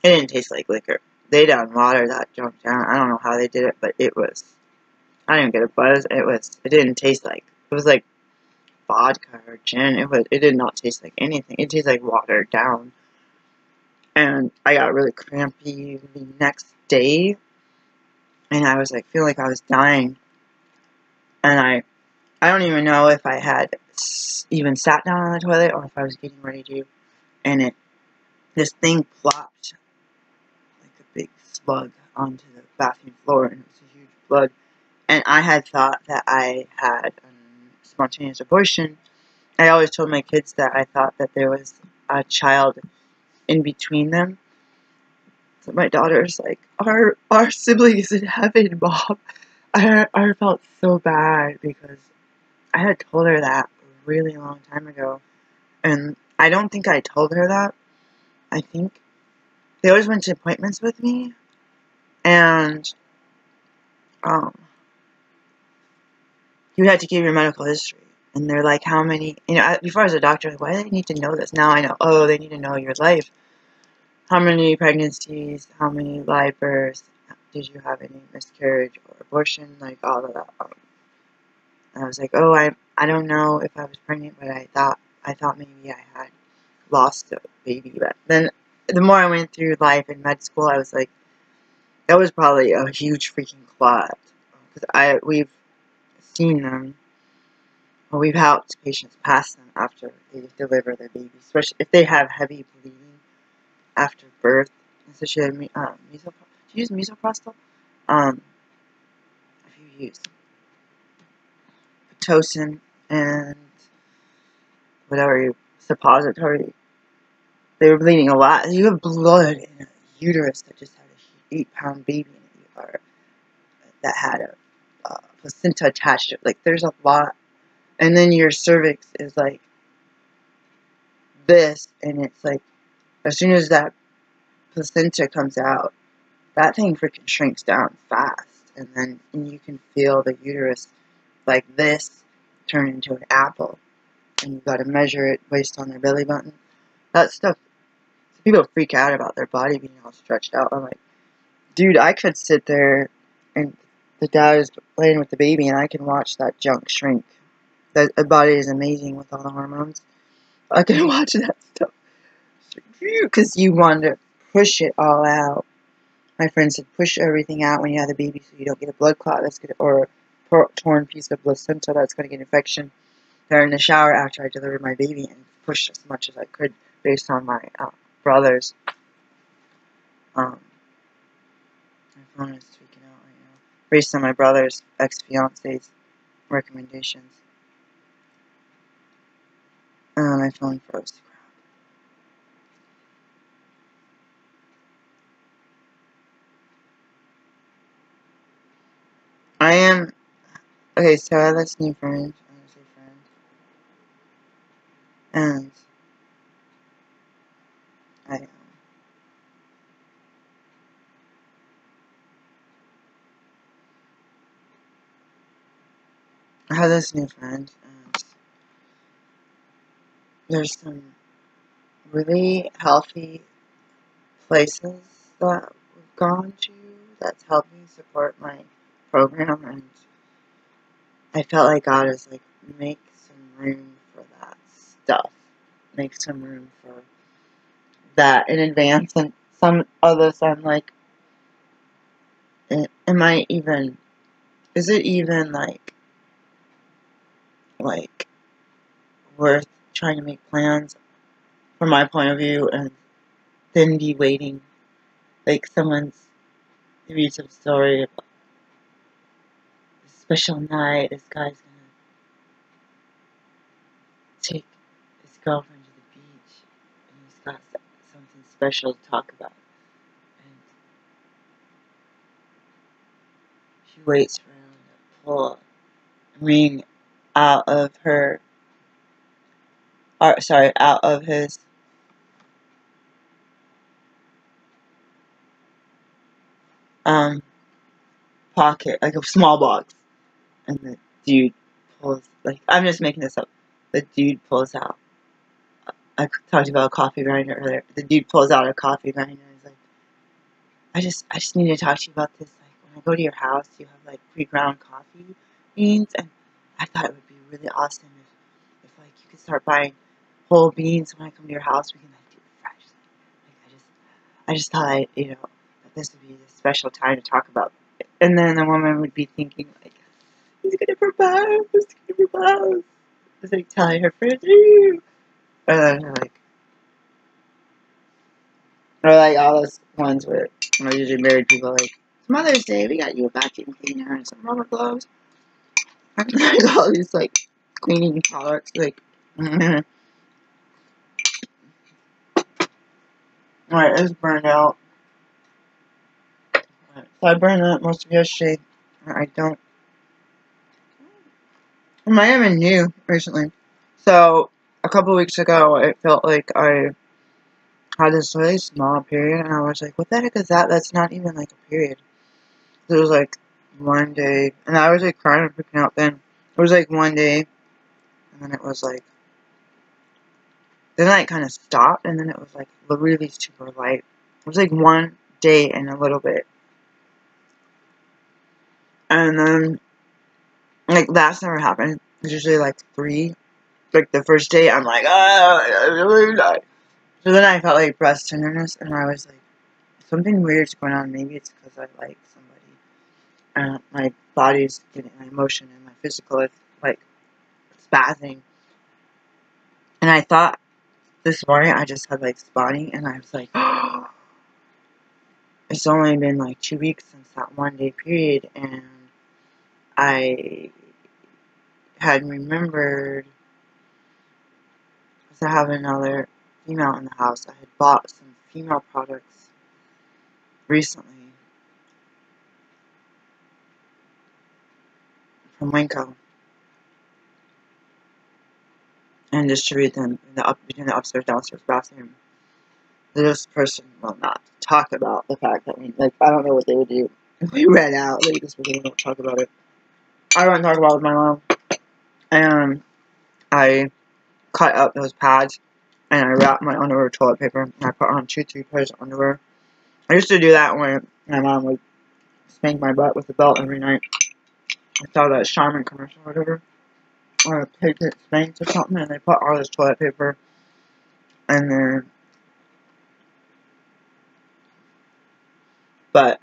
It didn't taste like liquor. They down water that junk down. I don't know how they did it, but it was. I didn't get a buzz. It didn't taste like. It was like vodka or gin. It did not taste like anything. It tasted like watered down. And I got really crampy the next day, and I was like feeling like I was dying. And I don't even know if I had even sat down on the toilet or if I was getting ready to. And this thing plopped like a big slug onto the bathroom floor, and it was a huge blood. And I had thought that I had a spontaneous abortion. I always told my kids that I thought that there was a child in between them. So my daughter's like, our sibling is in heaven, Mom. I felt so bad because I had told her that a really long time ago. And I don't think I told her that. I think they always went to appointments with me. And you had to give your medical history. And they're like, how many, before I was a doctor, like, why do they need to know this? Now I know, oh, they need to know your life. How many pregnancies, how many live births, did you have any miscarriage or abortion, like all of that. And I was like, oh, I don't know if I was pregnant, but I thought maybe I had lost a baby. But then the more I went through life in med school, I was like, that was probably a huge freaking clot. Because we've seen them, or we've helped patients pass them after they deliver their babies, especially if they have heavy bleeding after birth. Especially do you use misoprostol? If you use Pitocin and whatever suppository, they were bleeding a lot. You have blood in a uterus that just had a 8-pound baby in it, or that had a placenta attached to it. Like, there's a lot. And then your cervix is like this, and it's like, as soon as that placenta comes out, that thing freaking shrinks down fast. And then you can feel the uterus like this turn into an apple. And you've got to measure it based on their belly button. That stuff, people freak out about their body being all stretched out. I'm like, Dude, I could sit there and the dad is playing with the baby and I can watch that junk shrink. That body is amazing with all the hormones. I can watch that stuff. Because you want to push it all out. My friend said push everything out when you have the baby so you don't get a blood clot that's gonna, or a torn piece of placenta that's going to get infection. There in the shower after I delivered my baby and pushed as much as I could based on my brother's. My phone is freaking out right now. Based on my brother's ex-fiance's recommendations. My phone froze. I am... Okay, so I have this new friend. I'm gonna say friend. And... I have this new friend. And there's some really healthy places that we've gone to that's helped me support my program, and I felt like God is like, make some room for that stuff. Make some room for that in advance. And some others I'm like, am I even, is it even like worth trying to make plans from my point of view and then be waiting, like someone's read some story about a special night, this guy's gonna take his girlfriend to the beach and he's got something special to talk about. And she waits for him to pull a ring out of her, out of his pocket, like a small box. And the dude pulls, like, I'm just making this up. The dude pulls out, I talked about a coffee grinder earlier. The dude pulls out a coffee grinder and he's like, I just need to talk to you about this. Like, when I go to your house, you have like pre-ground coffee beans, and I thought it would be really awesome if like you could start buying whole beans when I come to your house. We can like do it fresh. Like, I just thought that this would be a special time to talk about it. And then the woman would be thinking like, he's gonna propose. He's gonna propose. It's like telling her friends, and then or like all those ones where usually married people like, it's Mother's Day, we got you a vacuum cleaner and some rubber gloves. And like all these like cleaning products, like alright, it's burned out. So I burned out most of yesterday. I might have been new recently. So a couple weeks ago I felt like I had this really small period and I was like, what the heck is that? That's not even like a period. It was like one day, and I was like crying and freaking out then. It was like one day, and then it was like, then it kind of stopped, and then it was like really super light. It was like one day and a little bit. And then, like, that's never happened. It was usually like 3. Like, the first day, I'm like, I really died. So then I felt like breast tenderness, and I was like, something weird's going on. Maybe it's because I like somebody. And my body's getting, my emotion and my physical is like spazzing. And I thought this morning I just had like spotting, and I was like, oh, it's only been like 2 weeks since that one day period, and I had remembered, because I have another female in the house. I had bought some female products recently from Winco and distribute them in between the upstairs downstairs bathroom. This person will not talk about the fact that I don't know what they would do if we ran out. They just really don't talk about it. I won't talk about it with my mom. And I cut up those pads and I wrapped my underwear with toilet paper and I put on 2-3 pairs of underwear I used to do that when my mom would spank my butt with a belt every night. I saw that Charmin commercial or whatever. Or a pig that spanks or something, and they put all this toilet paper in there. But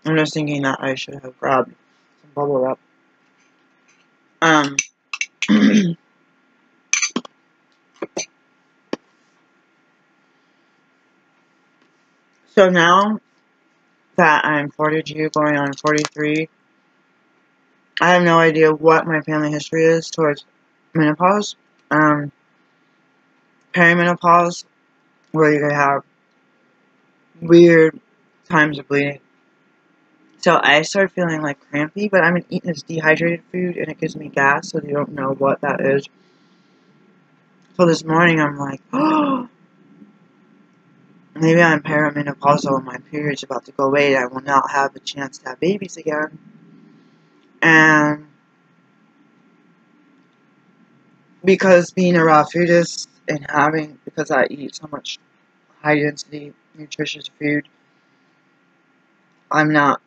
I'm just thinking that I should have grabbed some bubble wrap. So now that I'm 42 going on 43, I have no idea what my family history is towards menopause. Perimenopause, where you could have weird times of bleeding. So I started feeling like crampy, but I've been eating this dehydrated food and it gives me gas, so they don't know what that is. So this morning I'm like, oh, maybe I'm perimenopausal and my period's about to go away and I will not have a chance to have babies again. And because being a raw foodist and because I eat so much high density, nutritious food, I'm not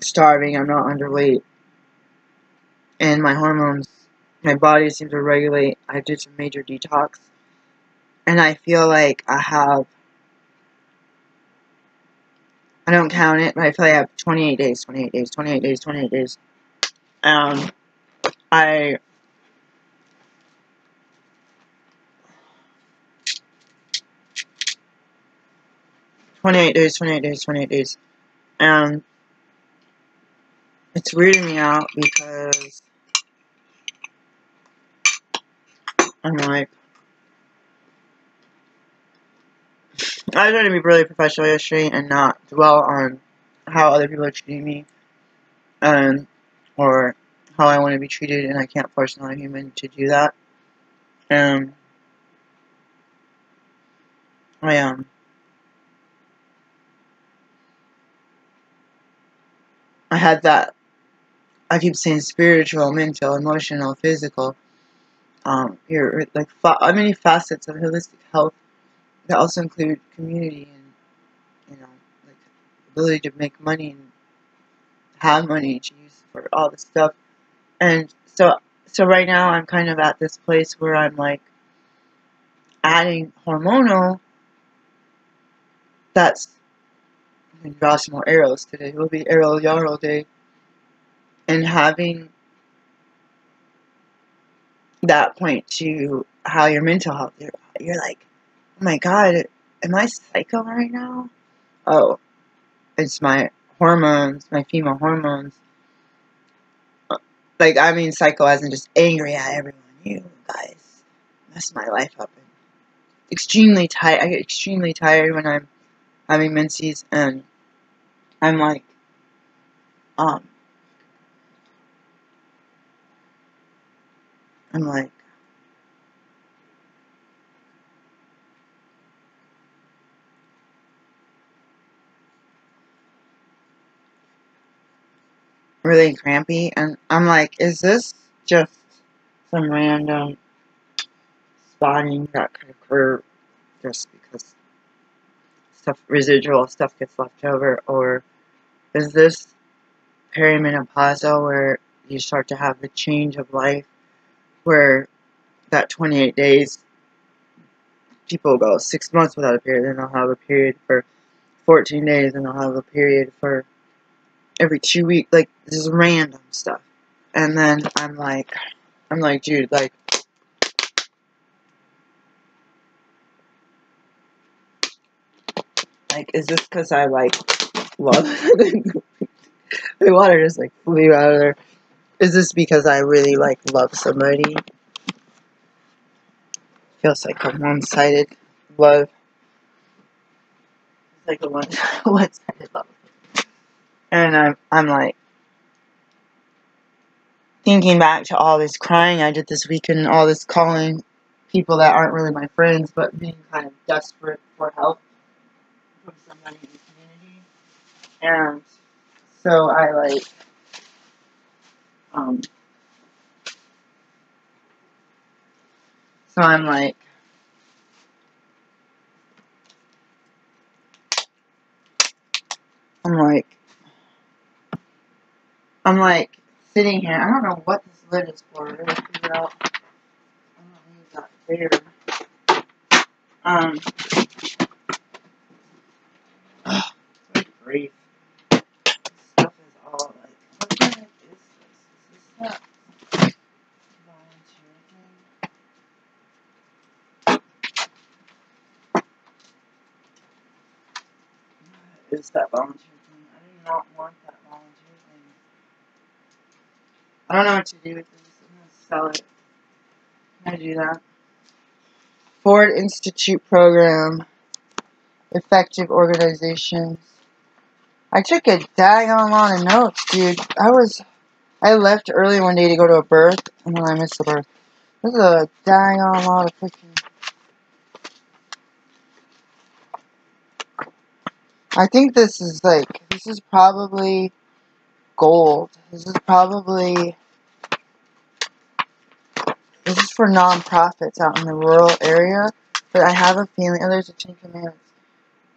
starving, I'm not underweight, and my hormones, my body seems to regulate. I did some major detox, and I feel like I don't count it, but I feel like I have 28 days, 28 days, 28 days, 28 days. I 28 days, 28 days, 28 days. And it's weirding me out because I'm like, I was trying to be really professional yesterday and not dwell on how other people are treating me, or how I want to be treated, and I can't force another human to do that. I I had that. I keep saying spiritual, mental, emotional, physical. You're like many facets of holistic health that also include community and, like ability to make money and have money to use for all this stuff. And so right now I'm kind of at this place where I'm like adding hormonal. That's I'm gonna draw some more arrows today. It will be arrow yarrow day, and having that point to how your mental health. You're like, oh my god, am I psycho right now? Oh, it's my hormones, my female hormones. Like, I mean psycho as in just angry at everyone. You guys mess my life up. And extremely tired. I get extremely tired when I'm having menses, and I'm like, um, I'm like, really crampy, and I'm like, is this just some random spotting that could occur just because residual stuff gets left over, or is this perimenopausal where you start to have the change of life, where that 28 days, people go 6 months without a period, then they'll have a period for 14 days, and they'll have a period for every 2 weeks, like, this is random stuff. And then I'm like, dude, like, is this because I, like, love, the water just, like, flew out of there. Is this because I really, like, love somebody? Feels like a one-sided love. It's like a one-sided love. And I'm like, thinking back to all this crying I did this weekend and all this calling people that aren't really my friends, but being kind of desperate for help from somebody in the community. And so I'm like, I'm like sitting here. I don't know what this lid is for. I gotta figure out. I don't need that there. Good grief. This stuff is all like, what the heck is this? Is this that volunteer thing? What is that volunteer thing? I do not want that volunteer thing. I don't know what to do with this. I'm gonna sell it. Can I do that? Ford Institute Program. Effective organizations. I took a daggone lot of notes, dude. I left early one day to go to a birth, and then I missed the birth. This is a daggone lot of freaking... I think this is probably gold. This is for non-profits out in the rural area, but I have a feeling, oh, there's a 10 Commandments.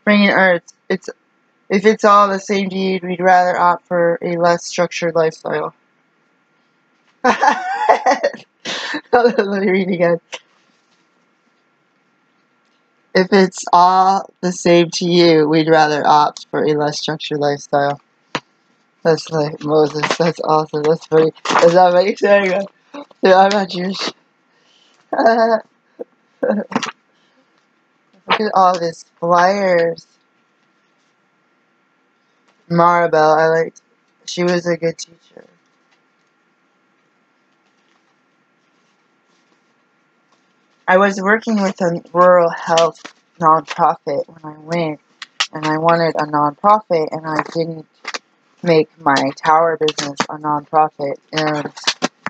Bringing earth, if it's all the same to you, we'd rather opt for a less structured lifestyle. Let me read again. If it's all the same to you, we'd rather opt for a less structured lifestyle. That's like Moses. That's awesome. That's funny. Does that make sense? Yeah, I'm not Jewish. Look at all these flyers. Maribel, she was a good teacher. I was working with a rural health nonprofit when I went, and I wanted a nonprofit, and I didn't make my tower business a nonprofit. And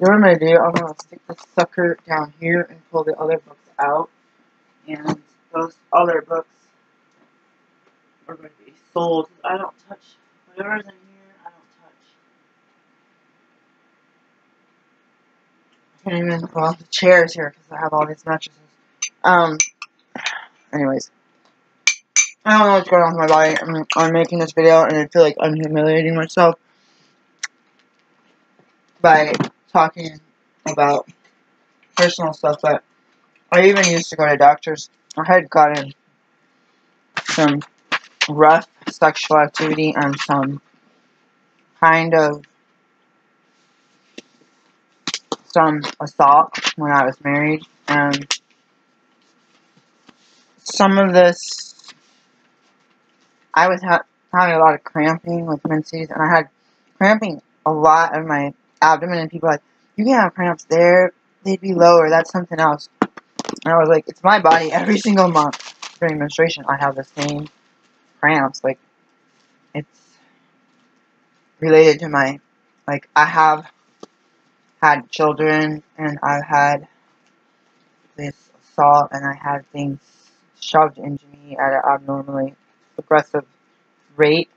you know what I'm going to do? I'm going to stick this sucker down here and pull the other books out, and those other books are going to be sold. I don't touch whatever's in here. I don't touch. I can't even, well, the chair's here because I have all these mattresses. Anyways. I don't know what's going on with my body. I'm making this video and I feel like I'm humiliating myself by talking about personal stuff, but I even used to go to doctors. I had gotten some rough sexual activity and some assault when I was married, and some of this, I was having a lot of cramping with menses, and I had cramping a lot of my abdomen, and people were like, you can have cramps there, they'd be lower, that's something else. And I was like, it's my body. Every single month during menstruation, I have the same cramps. Like, it's related to my, like, I have had children, and I've had this assault, and I had things shoved into me at an abnormally aggressive rate,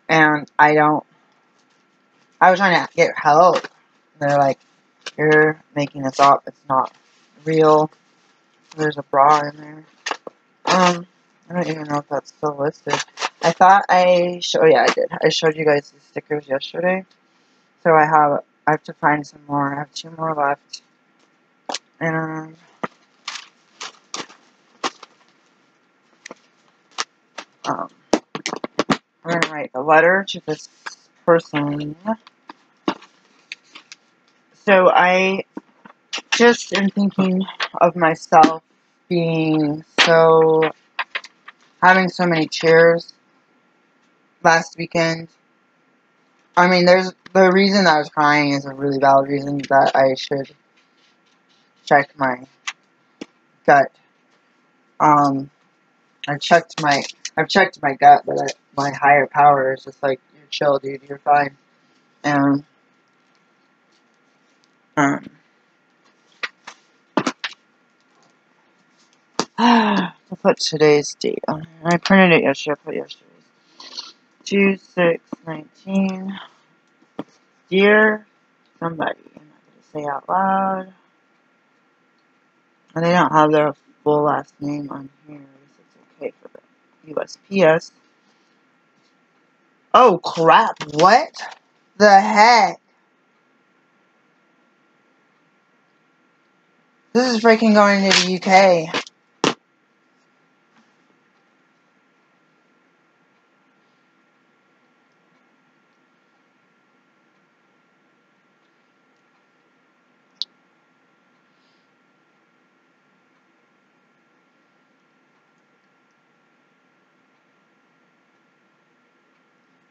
and I was trying to get help. They're like, you're making this up. It's not real. There's a bra in there. I don't even know if that's still listed. I thought I showed, yeah, I did. I showed you guys the stickers yesterday. So I have to find some more. I have 2 more left. And I'm gonna write a letter to this person. So I just am thinking of myself being having so many chairs last weekend. I mean, the reason I was crying is a really valid reason that I should check my gut. I've checked my gut, but my higher power is just like, you're chill, dude, you're fine. And I'll put today's date on here. I printed it yesterday. I put yesterday's. 2/6/19. Dear somebody, I'm not gonna say out loud. And they don't have their full last name on here. I guess it's okay for the USPS. Oh crap! What? The heck? This is freaking going to the UK.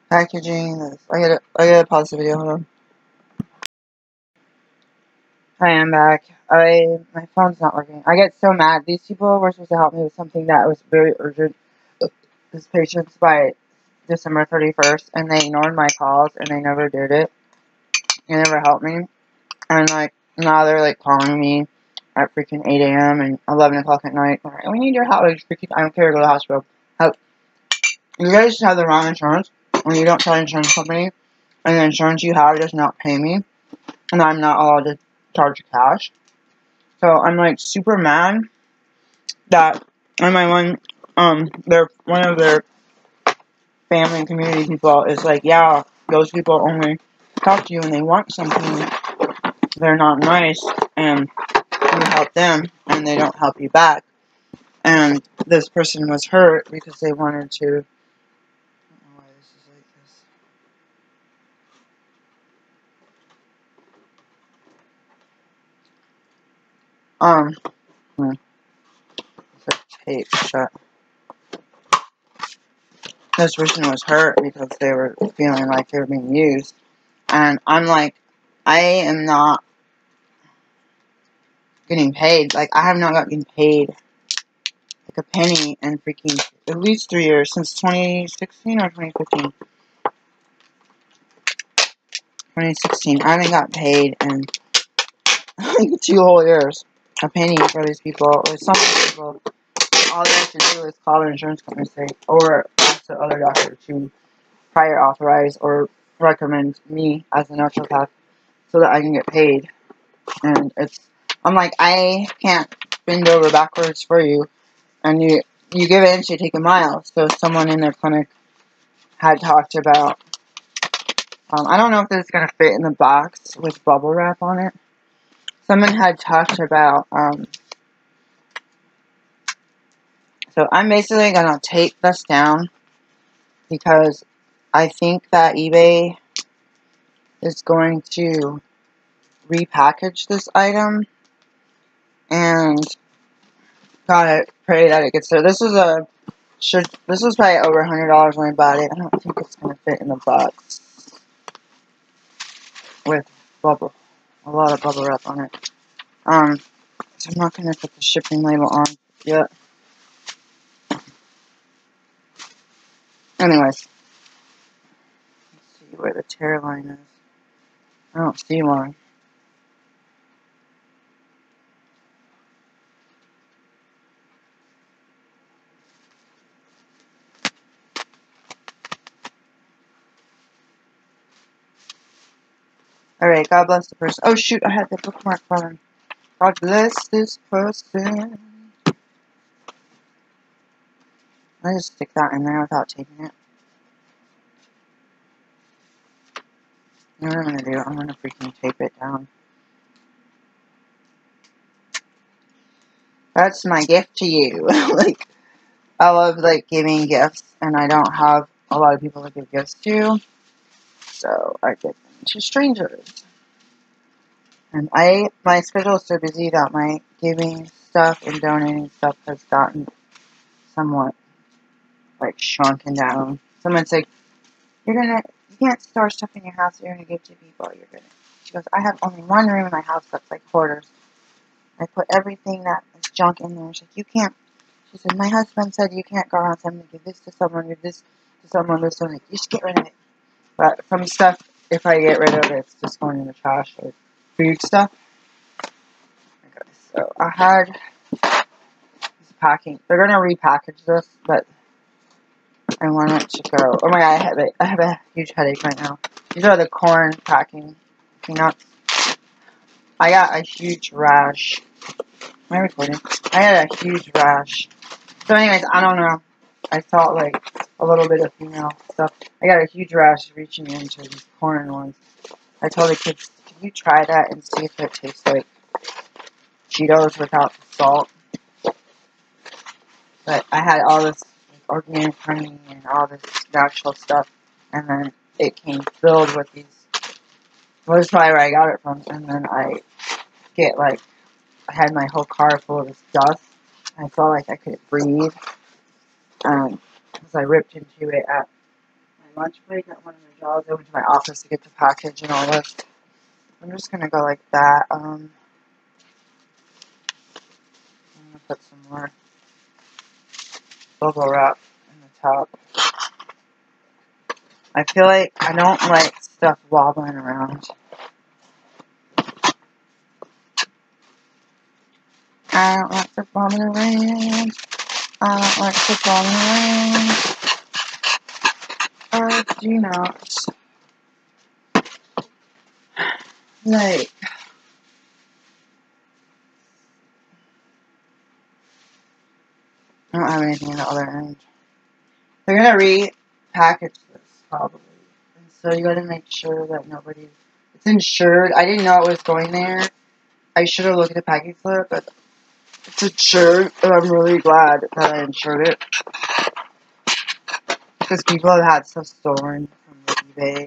Packaging this. I gotta pause the video, hold on. I am back. My phone's not working. I get so mad. These people were supposed to help me with something that was very urgent. This patient's by December 31st, and they ignored my calls, and they never did it. They never helped me. And, like, now they're, like, calling me at freaking 8 a.m. and 11 o'clock at night. Like, we need your help. I don't care to go to the hospital. Help. You guys have the wrong insurance when you don't tell the insurance company, and the insurance you have does not pay me, and I'm not allowed to charge cash. So I'm like super mad that one of their family and community people is like, yeah, those people only talk to you when they want something. They're not nice, and you help them, and they don't help you back. And this person was hurt because they wanted to. I don't know why this is like this. Tape shut. This person was hurt because they were feeling like they were being used. And I'm like, I am not getting paid. Like, I have not gotten paid like a penny in freaking at least 3 years, since 2016 or 2015. 2016. I haven't got paid in like 2 whole years. A penny for these people. With some people, all they have to do is call their insurance company and say, or ask the other doctor to prior authorize or recommend me as a naturopath so that I can get paid. And I'm like, I can't bend over backwards for you, and you give an inch, you take a mile. So someone in their clinic had talked about, I don't know if this is going to fit in the box with bubble wrap on it. Someone had talked about, so I'm basically going to take this down because I think that eBay is going to repackage this item, and gotta pray that it gets there. This was probably over $100 when I bought it. I don't think it's gonna fit in the box with a lot of bubble wrap on it. So I'm not gonna put the shipping label on yet. Anyways, let's see where the tear line is. I don't see one. Alright, God bless the person. Oh shoot, I had the bookmark from him. God bless this person. I just stick that in there without taping it. You know what I'm gonna do? I'm gonna freaking tape it down. That's my gift to you. Like, I love, like, giving gifts, and I don't have a lot of people to give gifts to, so I give them to strangers. And my schedule is so busy that my giving stuff and donating stuff has gotten somewhat, like, shrunken down. Someone's like, you can't store stuff in your house that you're gonna give to people. She goes, I have only one room in my house that's like quarters. I put everything that is junk in there. She's like, you can't. She said, my husband said you can't go around saying, give this to someone, give this to someone, this one. You just get rid of it. But some stuff, if I get rid of it, it's just going in the trash. Like food stuff. Okay, so I had this packing. They're going to repackage this, but I want it to go. Oh my god, I have a huge headache right now. These are the corn packing peanuts. I got a huge rash. Am I recording? I had a huge rash. So anyways, I don't know. I felt like a little bit of female stuff. I got a huge rash reaching into these corn ones. I told the kids, can you try that and see if it tastes like Cheetos without the salt? But I had all this organic honey and all this natural stuff, and then it came filled with these. Well, that's probably where I got it from. And then I had my whole car full of this dust. I felt like I couldn't breathe. Because I ripped into it at my lunch break at one of my jobs. I went to my office to get the package and all this. I'm just gonna go like that. I'm gonna put some more bubble wrap in the top. I feel like I don't like stuff wobbling around. I don't like stuff wobbling around. I don't like stuff wobbling around. Or do not. Like, I don't have anything in the other end. They're gonna repackage this probably. And so you gotta make sure that it's insured. I didn't know it was going there. I should have looked at the packing slip, but it's insured, and I'm really glad that I insured it. Because people have had stuff stolen from the eBay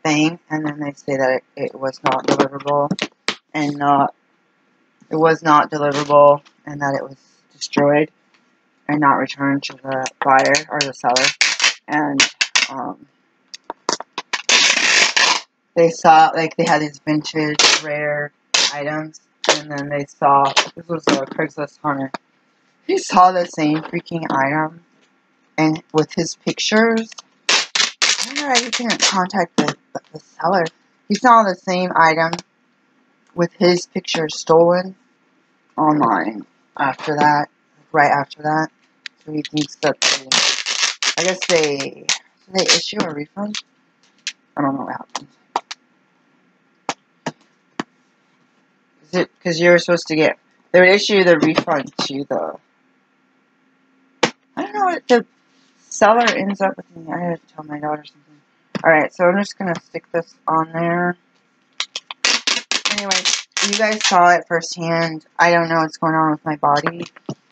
thing, and then they say that it was not deliverable, and it was not deliverable, and that it was destroyed, and not returned to the buyer, or the seller. And, they saw, like, they had these vintage, rare items, and then they saw, this was a Craigslist hunter, he saw the same freaking item, and with his pictures, I wonder how you can contact the seller. He saw the same item with his picture stolen online after that, right after that, so he thinks that I guess did they issue a refund? I don't know what happened. Because you were supposed to get, they would issue the refund to the, I don't know what the seller ends up with me. I had to tell my daughter something. Alright, so I'm just going to stick this on there. Anyway, you guys saw it firsthand. I don't know what's going on with my body.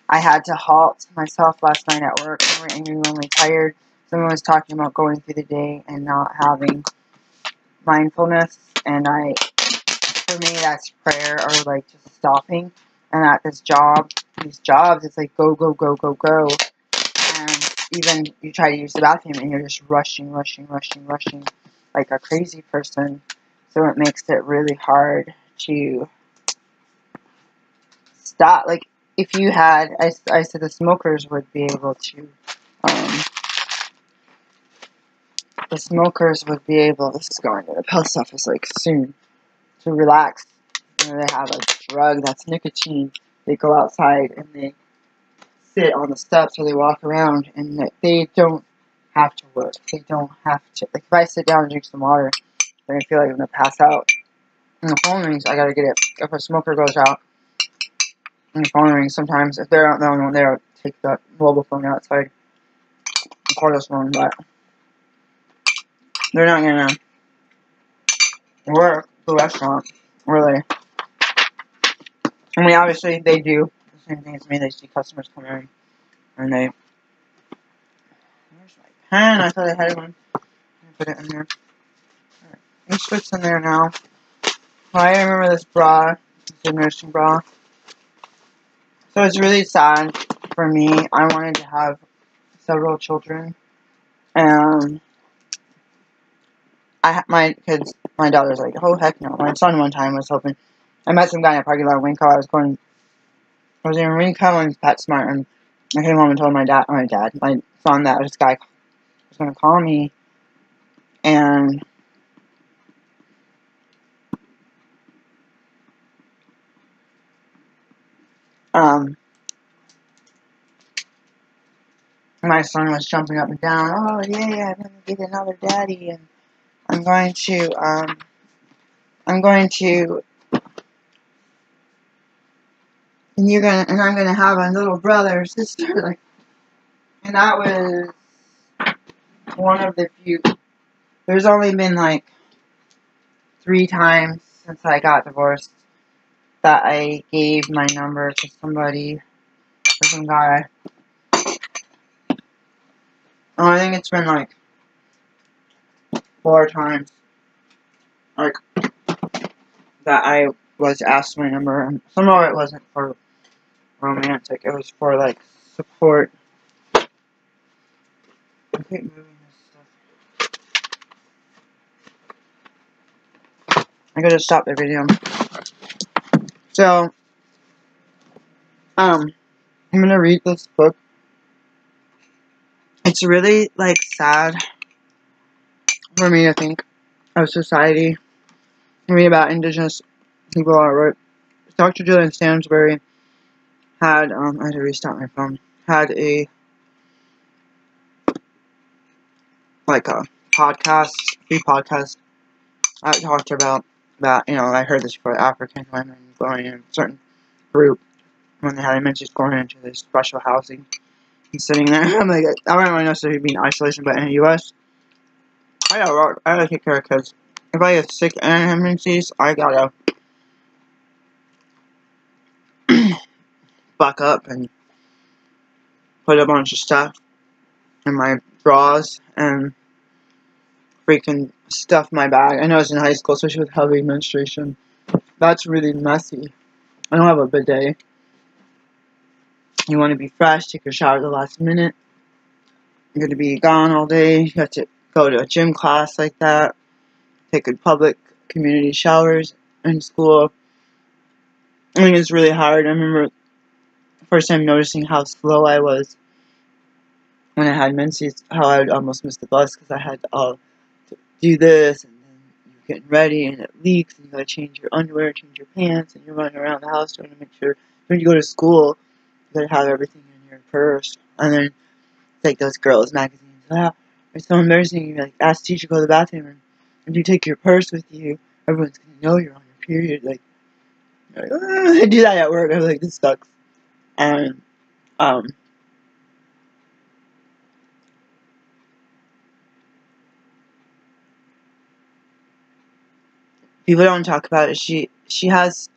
I had to halt myself last night at work. I was genuinely tired. Someone was talking about going through the day and not having mindfulness. And for me, that's prayer or like just stopping. And at these jobs, it's like go, go, go, go, go. And even you try to use the bathroom and you're just rushing like a crazy person. So it makes it really hard to stop. Like, if you had, I said the smokers would be able to, this is going to the post office like soon, to relax. You know, they have a drug that's nicotine. They go outside and they sit on the steps or they walk around and they don't have to work. They don't have to. Like, if I sit down and drink some water, they're going to feel like I'm going to pass out. And the phone rings, I got to get it. If a smoker goes out and the phone rings, sometimes, if they're not the only one there, I'll take the mobile phone outside and cordless phone, but they're not going to work the restaurant, really. I mean, obviously, they do the same thing as me. They see customers come in, and they... Where's my pen? I thought I had one. Put it in there. Alright, this fits in there now. Well, I remember this bra. It's a nursing bra. So it's really sad for me. I wanted to have several children. And my daughter's like, oh, heck no. My son one time was hoping... I met some guy in a parking lot in Winco. I was in Winco and PetSmart, and I came home and told my son that this guy was going to call me, and my son was jumping up and down. Oh yeah, I'm going to get another daddy, and I'm going to, and I'm going to have a little brother or sister, like, and that was one of the few. There's only been like 3 times since I got divorced that I gave my number to somebody, or some guy. I think it's been like 4 times, like, that I was asked my number, and some of it wasn't for romantic, it was for, like, support. I keep moving this stuff. I gotta stop the video. So, I'm gonna read this book. It's really, like, sad for me to think of society, read about indigenous people I wrote. Dr. Julian Stansbury had, I had to restart my phone, had a, like, a podcast, free podcast, I talked about, you know, I heard this for African women going in a certain group, when they had menses going into this special housing, and sitting there. I'm like, I don't really necessarily be in isolation, but in the U.S., I gotta take care of kids. If I get sick and have menses, I gotta buck up and put a bunch of stuff in my drawers and freaking stuff my bag. I know it's in high school, especially with heavy menstruation. That's really messy. I don't have a bidet. You want to be fresh, take your shower at the last minute. You're going to be gone all day. You have to go to a gym class like that. Take good public community showers in school. I think it's really hard. I remember the first time noticing how slow I was when I had menses, how I would almost miss the bus because I had to do this, and then you're getting ready and it leaks, and you gotta change your underwear, change your pants, and you're running around the house trying to make sure when you go to school, you gotta have everything in your purse. And then like those girls' magazines. It's so embarrassing. You like ask the teacher to go to the bathroom, and you take your purse with you. Everyone's gonna know you're on your period. Like, I do that at work. I'm like, this sucks. And people don't talk about it. She has,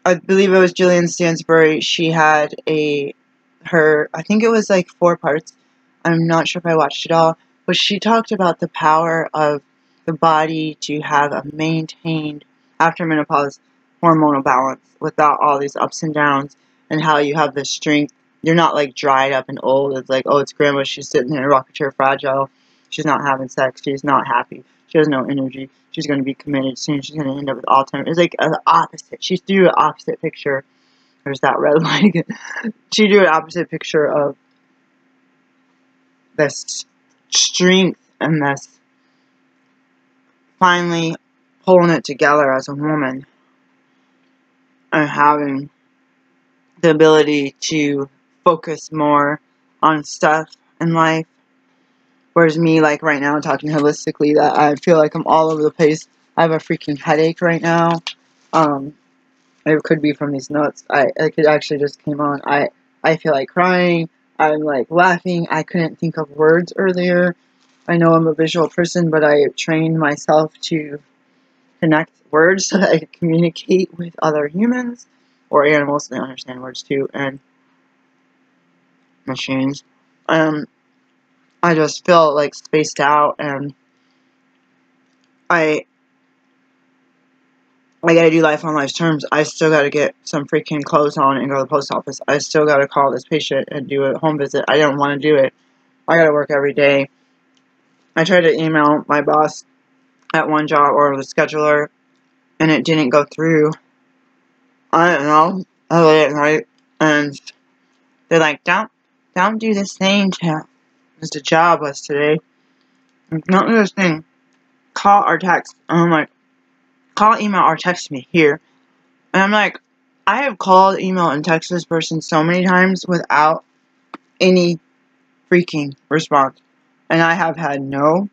I believe it was Julian Stansbury. She had I think it was like 4 parts. I'm not sure if I watched it all, but she talked about the power of the body to have a maintained, after menopause, hormonal balance without all these ups and downs, and how you have the strength. You're not like dried up and old. It's like, oh, it's grandma. She's sitting in a rocking chair, fragile. She's not having sex. She's not happy. She has no energy. She's going to be committed soon. She's going to end up with Alzheimer's. It's like the opposite. She drew an opposite picture. There's that red light. She drew an opposite picture of this strength and this finally pulling it together as a woman and having the ability to focus more on stuff in life. Whereas me, like right now, talking holistically, that I feel like I'm all over the place. I have a freaking headache right now. It could be from these nuts. It could actually just came on. I feel like crying. I'm like laughing. I couldn't think of words earlier. I know I'm a visual person, but I trained myself to connect words so that I could communicate with other humans or animals. They understand words too, and machines. I just feel like spaced out, and I gotta do life on life's terms. I still gotta get some freaking clothes on and go to the post office. I still gotta call this patient and do a home visit. I don't want to do it. I gotta work every day. I tried to email my boss at one job or the scheduler, and it didn't go through. I don't know. I late at night, and they're like, don't do this thing to Mr. Job was today. Don't do this thing. Call or text. And I'm like, call, email, or text me here. And I'm like, I have called, emailed, and texted this person so many times without any freaking response. And I have had no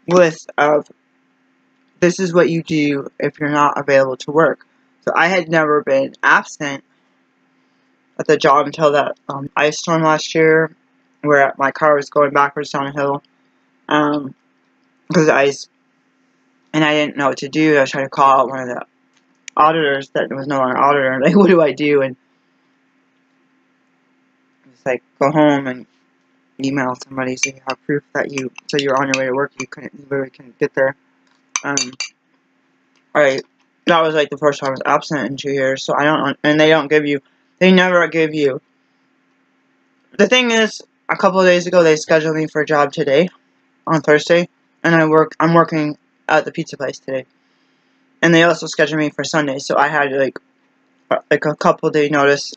list of, this is what you do if you're not available to work. So I had never been absent at the job until that ice storm last year. where my car was going backwards down a hill. Because I didn't know what to do. I was trying to call out one of the auditors that was no longer auditor. Like, what do I do? And it's like, go home and email somebody so you have proof that you're on your way to work. You literally couldn't get there. Alright, that was like the first time I was absent in 2 years. So and they never give you. The thing is, a couple of days ago they scheduled me for a job today, on Thursday, and I'm working at the pizza place today. And they also scheduled me for Sunday, so I had like a couple day notice.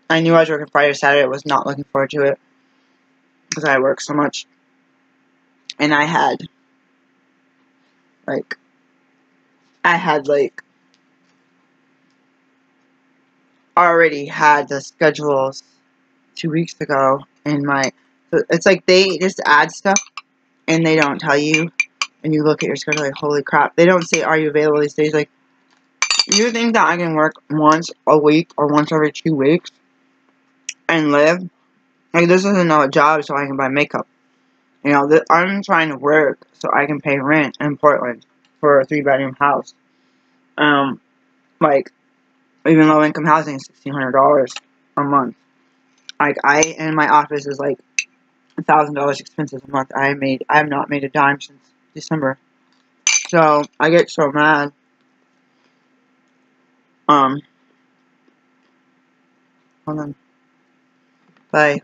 I knew I was working Friday or Saturday. I was not looking forward to it because I work so much. And I had already had the schedules 2 weeks ago in my. It's like they just add stuff and they don't tell you. And you look at your schedule like, holy crap. They don't say, are you available these days? Like, you think that I can work once a week or once every 2 weeks and live? Like, this isn't a job so I can buy makeup. You know, I'm trying to work so I can pay rent in Portland for a 3-bedroom house. Like, even low-income housing is $1,600 a month. Like, and my office is like $1,000 expenses a month. I have not made a dime since December. So, I get so mad. Hold on. Bye.